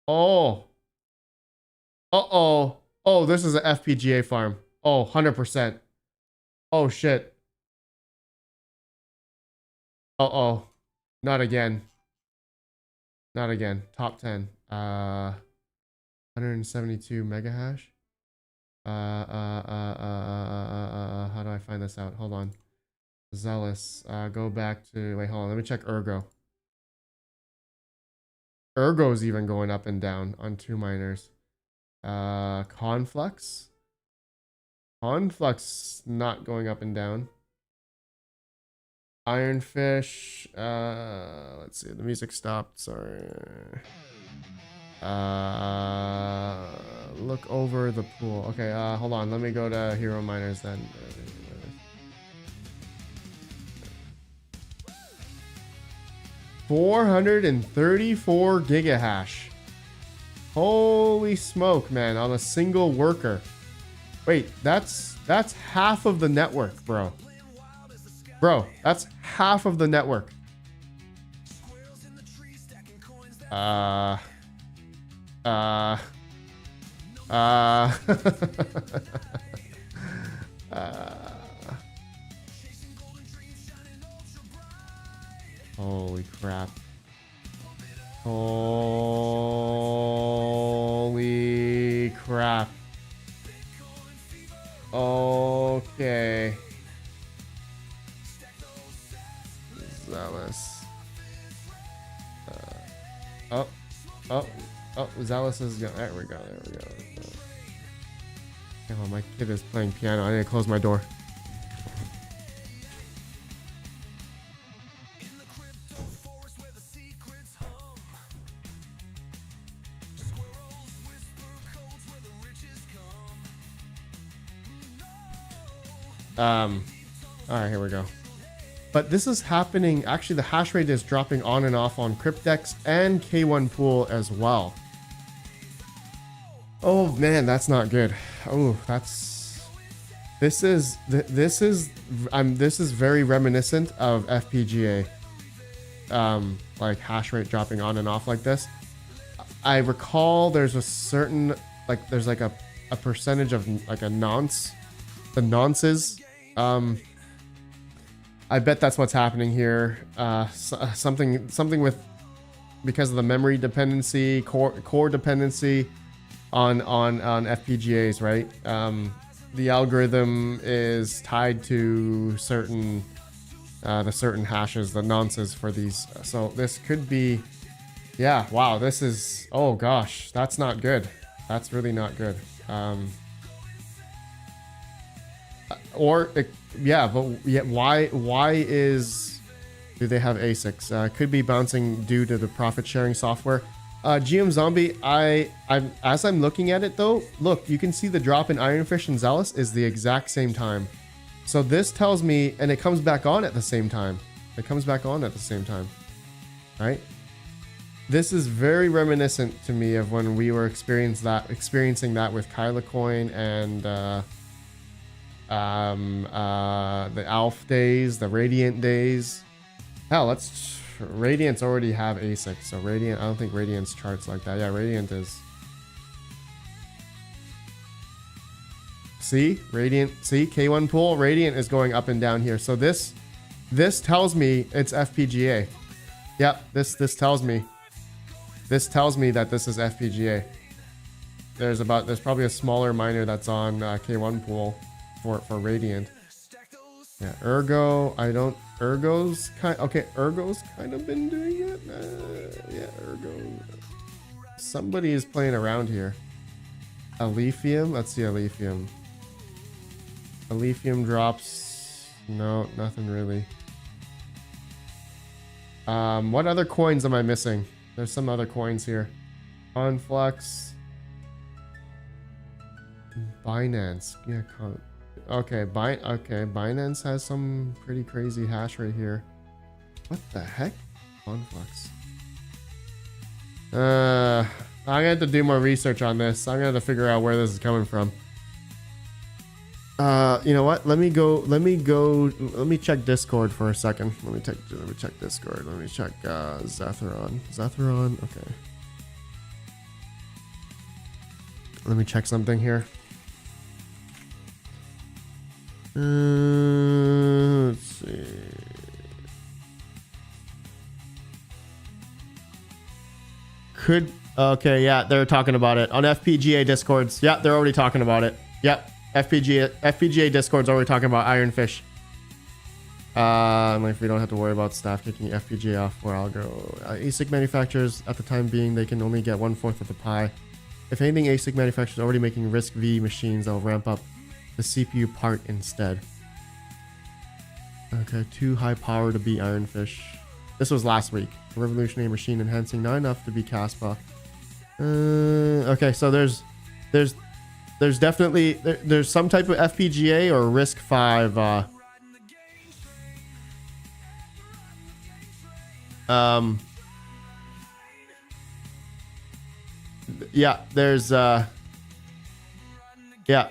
Uh-oh. Oh, this is an FPGA farm. Oh, 100%. Oh, shit. Uh-oh. Not again. Top 10. 172 mega hash. How do I find this out? Hold on. Zealous. Go back to... Wait, hold on. Let me check Ergo. Ergo's even going up and down on 2 miners. Conflux not going up and down. Ironfish, let's see, the music stopped, sorry. Look over the pool. Okay, hold on. Let me go to hero miners then. 434 gigahash. Holy smoke, man, on a single worker. Wait, that's half of the network, bro. Bro, that's half of the network. Holy crap. Holy crap. Okay. Zealous. Zealous is going. There we go. Oh, my kid is playing piano. I need to close my door. All right, here we go. But this is happening. Actually, the hash rate is dropping on and off on Cryptex and K1 Pool as well. Oh man, that's not good. Oh, this is very reminiscent of FPGA. Like hash rate dropping on and off like this. I recall there's a certain there's like a percentage of like a nonce. The nonces. I bet that's what's happening here. Something with, because of the memory dependency, core dependency on FPGAs, right? The algorithm is tied to certain the certain hashes, the nonces for these. So this could be, yeah. Wow, this is, oh gosh, that's not good. That's really not good. Why do they have ASICs? Could be bouncing due to the profit sharing software. GM Zombie, as I'm looking at it though, look, you can see the drop in Ironfish and Zealous is the exact same time. So this tells me, and it comes back on at the same time. Right? This is very reminiscent to me of when we were experiencing that with Kyla Coin and the Alf days, the Radiant days. Hell, Radiant's already have ASIC, so Radiant, I don't think Radiant's charts like that. Yeah, Radiant is. See, Radiant, see, K1 Pool, Radiant is going up and down here. So this tells me it's FPGA. Yep, this tells me that this is FPGA. There's probably a smaller miner that's on K1 Pool for Radiant. Yeah, Ergo's kind of been doing it. Yeah, Ergo. Somebody is playing around here. Alephium, let's see Alephium. Alephium drops. No, nothing really. What other coins am I missing? There's some other coins here. Conflux. Binance. Yeah, okay, Binance has some pretty crazy hash rate here. What the heck? Conflux. I'm gonna have to do more research on this. I'm gonna have to figure out where this is coming from. You know what? Let me check Discord for a second. Let me check Discord. Let me check Zetheron. Okay. Let me check something here. Let's see. Okay, yeah, they're talking about it on FPGA Discords. Yeah, they're already talking about it. Yep, FPGA Discords already talking about Ironfish. Like we don't have to worry about staff kicking FPGA off where I'll go. ASIC manufacturers, at the time being, they can only get 1/4 of the pie. If anything, ASIC manufacturers are already making RISC-V machines that will ramp up the CPU part instead. Okay, too high power to beat Ironfish. This was last week. A revolutionary machine enhancing, not enough to be Caspa. Okay, so there's definitely there's some type of FPGA or RISC-V. Yeah, there's FPGA. Yeah,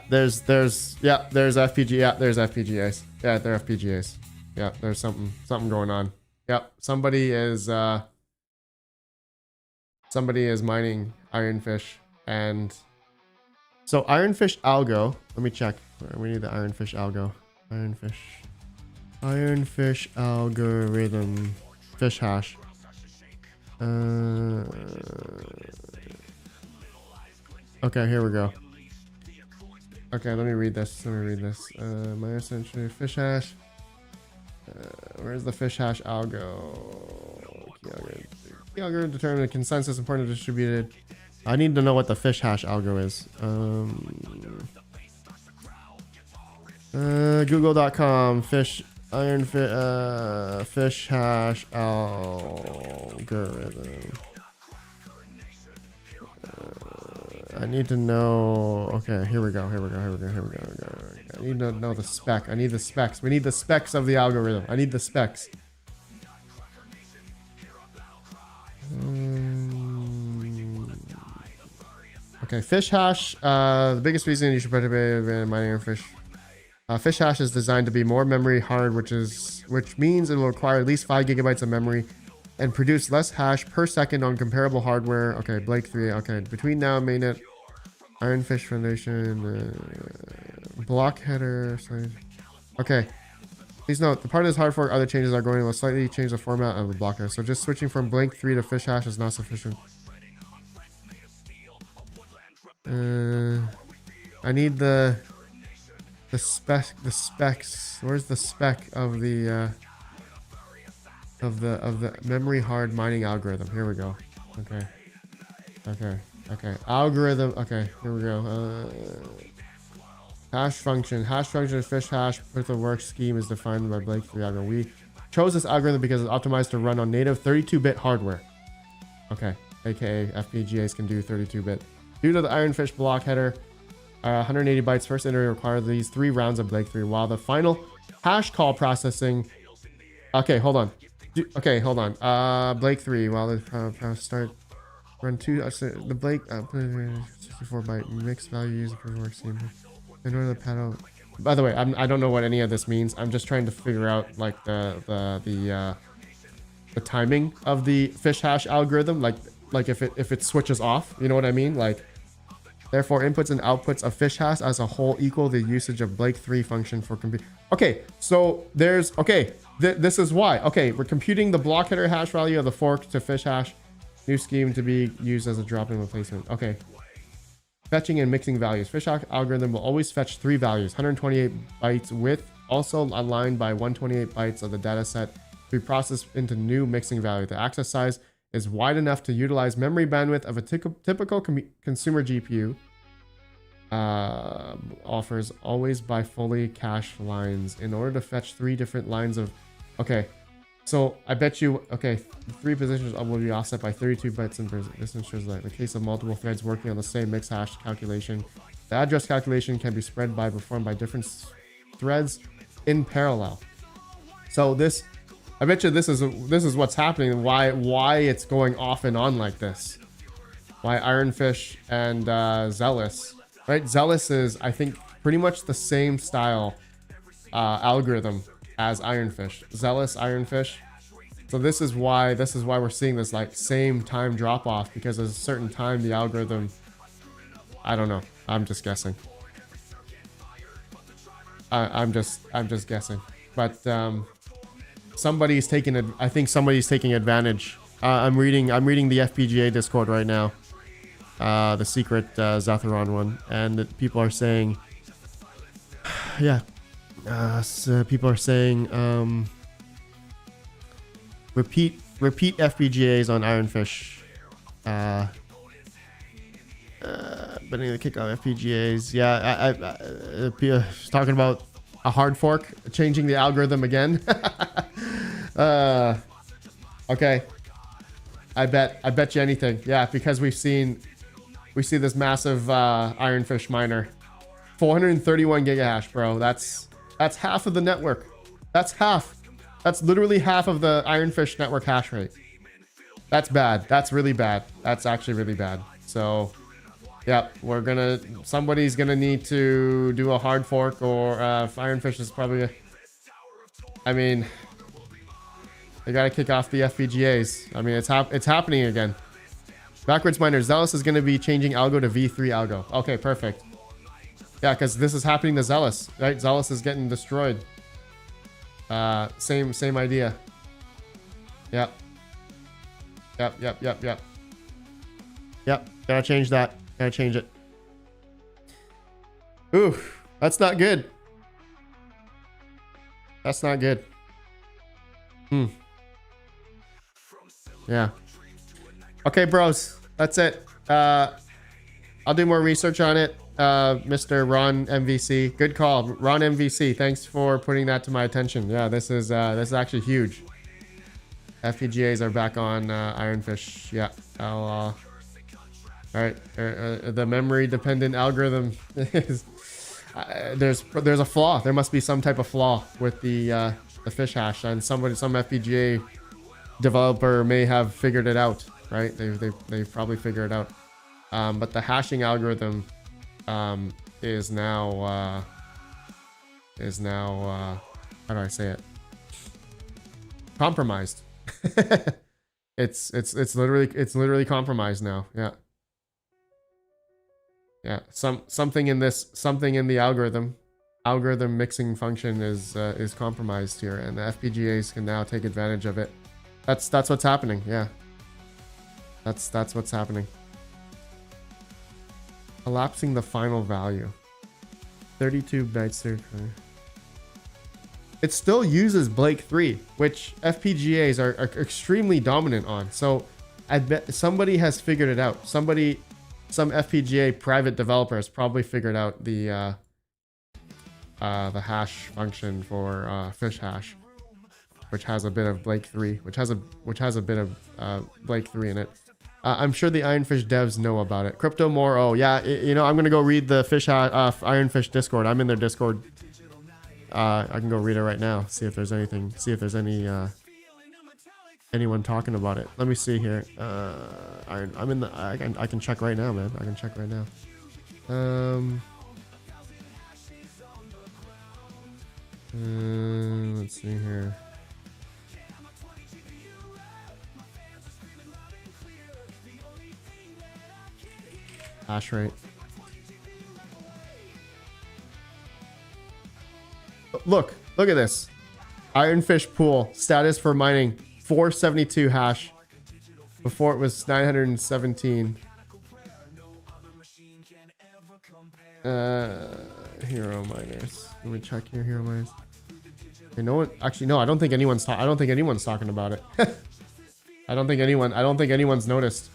there's FPGAs. Yeah, they're FPGAs. Yeah, there's something going on. Yep, somebody is mining Ironfish, and so Ironfish algo. Let me check. We need the Ironfish algo. Ironfish algorithm. Fish hash. Okay, here we go. Okay, let me read this. My essentially fish hash. Where's the fish hash algo? Key algorithm determine the consensus important distributed. I need to know what the fish hash algo is. Google.com fish hash algorithm. I need to know. Okay, here we go. I need to know the spec. I need the specs. We need the specs of the algorithm. I need the specs. Okay, fish hash. The biggest reason you should participate in mining fish. Fish hash is designed to be more memory hard, which means it will require at least 5 gigabytes of memory and produce less hash per second on comparable hardware. Okay, Blake 3. Okay, between now and mainnet, Ironfish Foundation, block header. Okay, please note the part of this hard fork. Other changes are going to slightly change the format of the block header. So just switching from Blake 3 to fish hash is not sufficient. I need the specs. Where's the spec of the memory hard mining algorithm? Here we go. Okay. Algorithm. Okay, here we go. Hash function. Hash function is fish hash. With the work scheme is defined by Blake 3 algorithm. We chose this algorithm because it's optimized to run on native 32-bit hardware. Okay, aka FPGAs can do 32-bit. Due to the Ironfish block header, 180 bytes first iteration require these 3 rounds of Blake 3, while the final hash call processing. Okay, hold on. Blake 3, while the start run 2 the Blake 64 byte mixed value user for work scheme in order to pad out. By the way, I don't know what any of this means. I'm just trying to figure out like the timing of the fish hash algorithm, like if it switches off, you know what I mean? Like, therefore inputs and outputs of fish hash as a whole equal the usage of Blake 3 function for compute. Okay, so there's this is why. Okay, we're computing the block header hash value of the fork to fish hash. New scheme to be used as a drop-in replacement. Okay. Fetching and mixing values. Fish hash algorithm will always fetch 3 values. 128 bytes width, also aligned by 128 bytes of the data set to be processed into new mixing value. The access size is wide enough to utilize memory bandwidth of a typical consumer GPU. Offers always by fully cached lines in order to fetch 3 different lines of. Okay, so I bet you. Okay, 3 positions will be offset by 32 bytes, and this ensures that in the case of multiple threads working on the same mix hash calculation, the address calculation can be performed by different threads in parallel. So this. I bet you this is what's happening and why it's going off and on like this. Why Ironfish and Zealous, right? Zealous is, I think, pretty much the same style algorithm as Ironfish. Zealous, Ironfish. So this is why we're seeing this like same time drop off, because at a certain time the algorithm. I don't know. I'm just guessing. I'm just guessing, but. Somebody's taking I think somebody's taking advantage. I'm reading the FPGA Discord right now, the secret Zatheron one, and people are saying, yeah, so people are saying repeat FPGAs on Ironfish, but anyway, kick off FPGAs. Yeah, I talking about a hard fork, changing the algorithm again. Okay, I bet you anything. Yeah, because we've seen we see this massive Ironfish miner. 431 gigahash, bro. That's half of the network. That's half. That's literally half of the Ironfish network hash rate. That's bad. That's really bad. That's actually really bad. So, yeah, somebody's gonna need to do a hard fork, or Ironfish is probably, I mean, they gotta kick off the FPGAs. I mean, it's happening again. Backwards miner, Zealous is gonna be changing algo to V3 algo. Okay, perfect. Yeah, because this is happening to Zealous, right? Zealous is getting destroyed. Same idea. Yep. Yep. Gotta change that. Gotta change it. Ooh, that's not good. That's not good. Yeah. Okay, bros. That's it. I'll do more research on it. Mr. Ron MVC. Good call. Ron MVC. Thanks for putting that to my attention. Yeah, this is actually huge. FPGAs are back on Ironfish. Yeah. All right. The memory dependent algorithm is there's a flaw. There must be some type of flaw with the fish hash, and some FPGA developer may have figured it out. Right? They've probably figured it out. But the hashing algorithm is now how do I say it? Compromised. it's literally compromised now. Yeah. Something in the algorithm mixing function is compromised here, and the FPGAs can now take advantage of it. That's what's happening. Yeah. That's what's happening. Collapsing the final value. 32 bytes there. It still uses Blake 3, which FPGAs are extremely dominant on. So I bet somebody has figured it out. Some FPGA private developer has probably figured out the hash function for fish hash, which has a bit of Blake 3, which has a bit of Blake 3 in it. I'm sure the Ironfish devs know about it. Crypto more. Oh yeah, I'm gonna go read the Ironfish Discord. I'm in their Discord. I can go read it right now. See if there's anything. See if there's anyone talking about it. Let me see here. I'm in the. I can check right now, man. I can check right now. Let's see here. Hash rate. Look at this. Ironfish pool status for mining 472 hash. Before it was 917. Hero miners. Let me check here. Hero miners. Okay, no one. Actually, no. I don't think anyone's talking about it. I don't think anyone's noticed.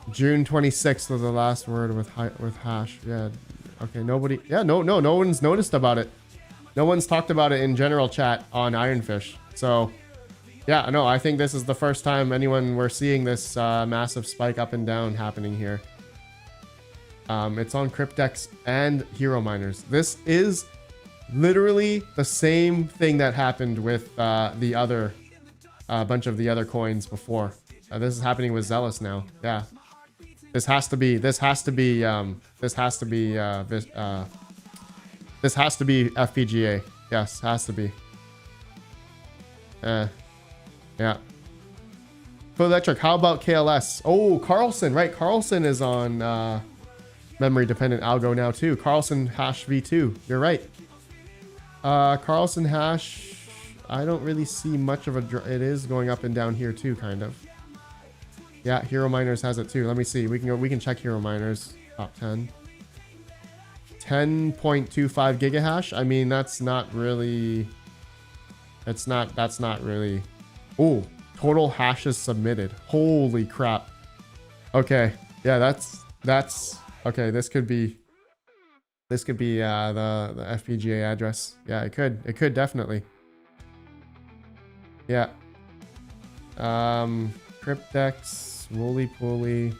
June 26th was the last word with hash. Yeah. Okay. Nobody. Yeah. No one's noticed about it. No one's talked about it in general chat on Ironfish. So, yeah. No, I think this is the first time we're seeing this massive spike up and down happening here. It's on Cryptex and Hero Miners. This is literally the same thing that happened with the other bunch of the other coins before. This is happening with Zealous now. Yeah. This has to be FPGA. Yes, has to be. Yeah. Full Electric, how about KLS? Oh, Carlson, right? Carlson is on memory dependent algo now too. Carlson hash V2. You're right. Carlson hash, I don't really see much of it is going up and down here too, kind of. Yeah, Hero Miners has it too. Let me see. We can check Hero Miners top 10. 10.25 gigahash. I mean, that's not really. That's not really. Oh, total hashes submitted. Holy crap. Okay. Yeah, that's okay. This could be the FPGA address. Yeah, it could definitely. Yeah. Cryptex, Wooly Pooly.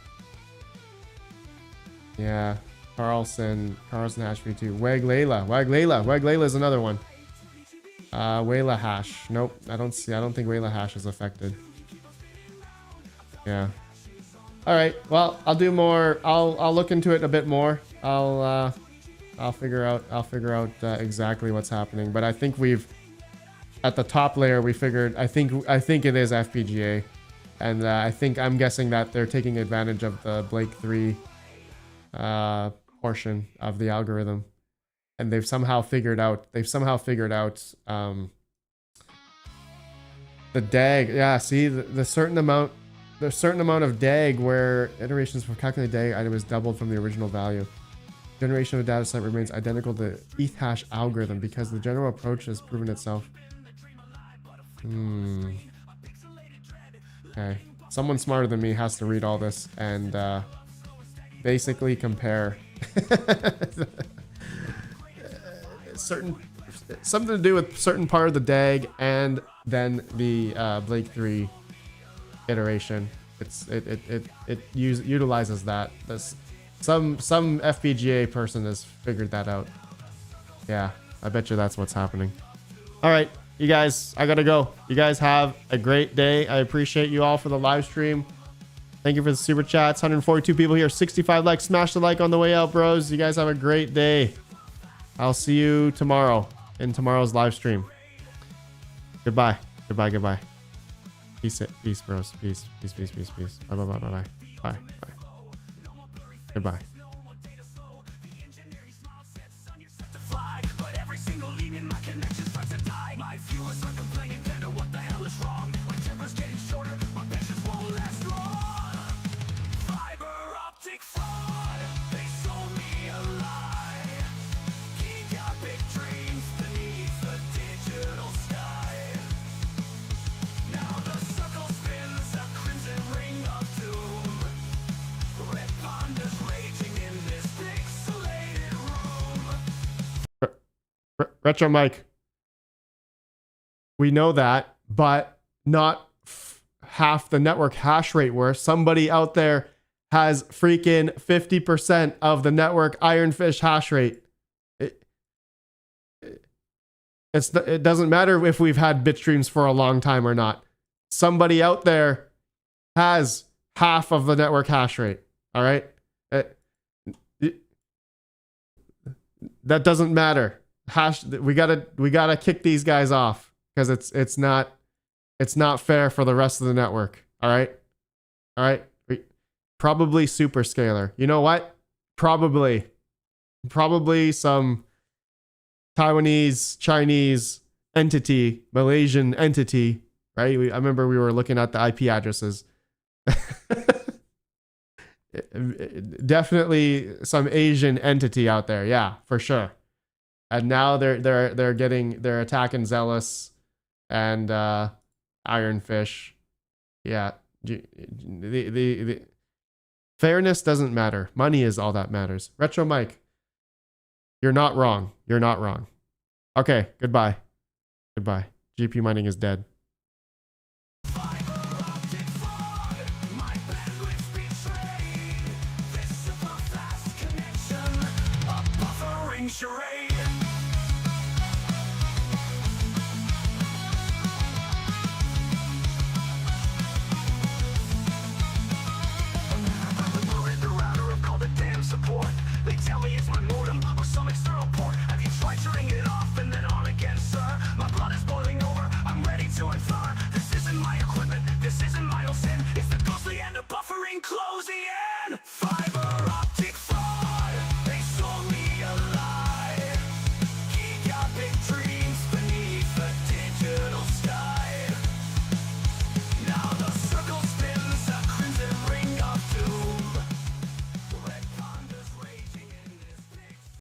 Yeah. Carlson Hash V2. Waglela is another one. Wayla Hash. Nope. I don't think Wayla Hash is affected. Yeah. All right. Well, I'll do more. I'll look into it a bit more. I'll figure out exactly what's happening. But I think at the top layer we figured. I think it is FPGA, and I'm guessing that they're taking advantage of the Blake 3 portion of the algorithm, and they've somehow figured out the DAG. Yeah. See the certain amount. There's a certain amount of DAG where iterations for calculated DAG item is doubled from the original value. Generation of a data set remains identical to the ETH hash algorithm because the general approach has proven itself. Okay. Someone smarter than me has to read all this and basically compare something to do with certain part of the DAG and then the Blake 3 iteration. It utilizes that. Some FPGA person has figured that out. Yeah, I bet you that's what's happening. All right, you guys, I gotta go. You guys have a great day. I appreciate you all for the live stream. Thank you for the super chats. 142 people here, 65 likes. Smash the like on the way out, bros. You guys have a great day. I'll see you tomorrow in tomorrow's live stream. Goodbye. Peace, bros. Peace. Bye. Bye. Goodbye. But every single lead in my connection starts to die. My viewers are complaining, Panda, what the hell is wrong? My temper's getting shorter, my patience won't last long. Fiber optic fraud, they sold me a lie. He got big dreams beneath the digital sky. Now the circle spins a crimson ring of doom. Red pandas raging in this pixelated room. Retro Mike. We know that, but not half the network hash rate where somebody out there has freaking 50% of the network Ironfish hash rate. It doesn't matter if we've had bit streams for a long time or not. Somebody out there has half of the network hash rate. All right. That doesn't matter. We gotta kick these guys off because it's not fair for the rest of the network. All right. Probably superscalar. You know what? Probably some Taiwanese, Chinese entity, Malaysian entity. Right. I remember we were looking at the IP addresses. Definitely some Asian entity out there. Yeah, for sure. And now they're attacking Zealous and Ironfish. Yeah. The fairness doesn't matter. Money is all that matters. Retro Mike, you're not wrong. Okay, goodbye. GPU mining is dead. Charade. We're in the router, I've called the damn support. They tell me it's my modem or some external port. Have you tried turning it off and then on again, sir? My blood is boiling over, I'm ready to infer. This isn't my equipment, this isn't my own sin. It's the ghostly and the buffering closing.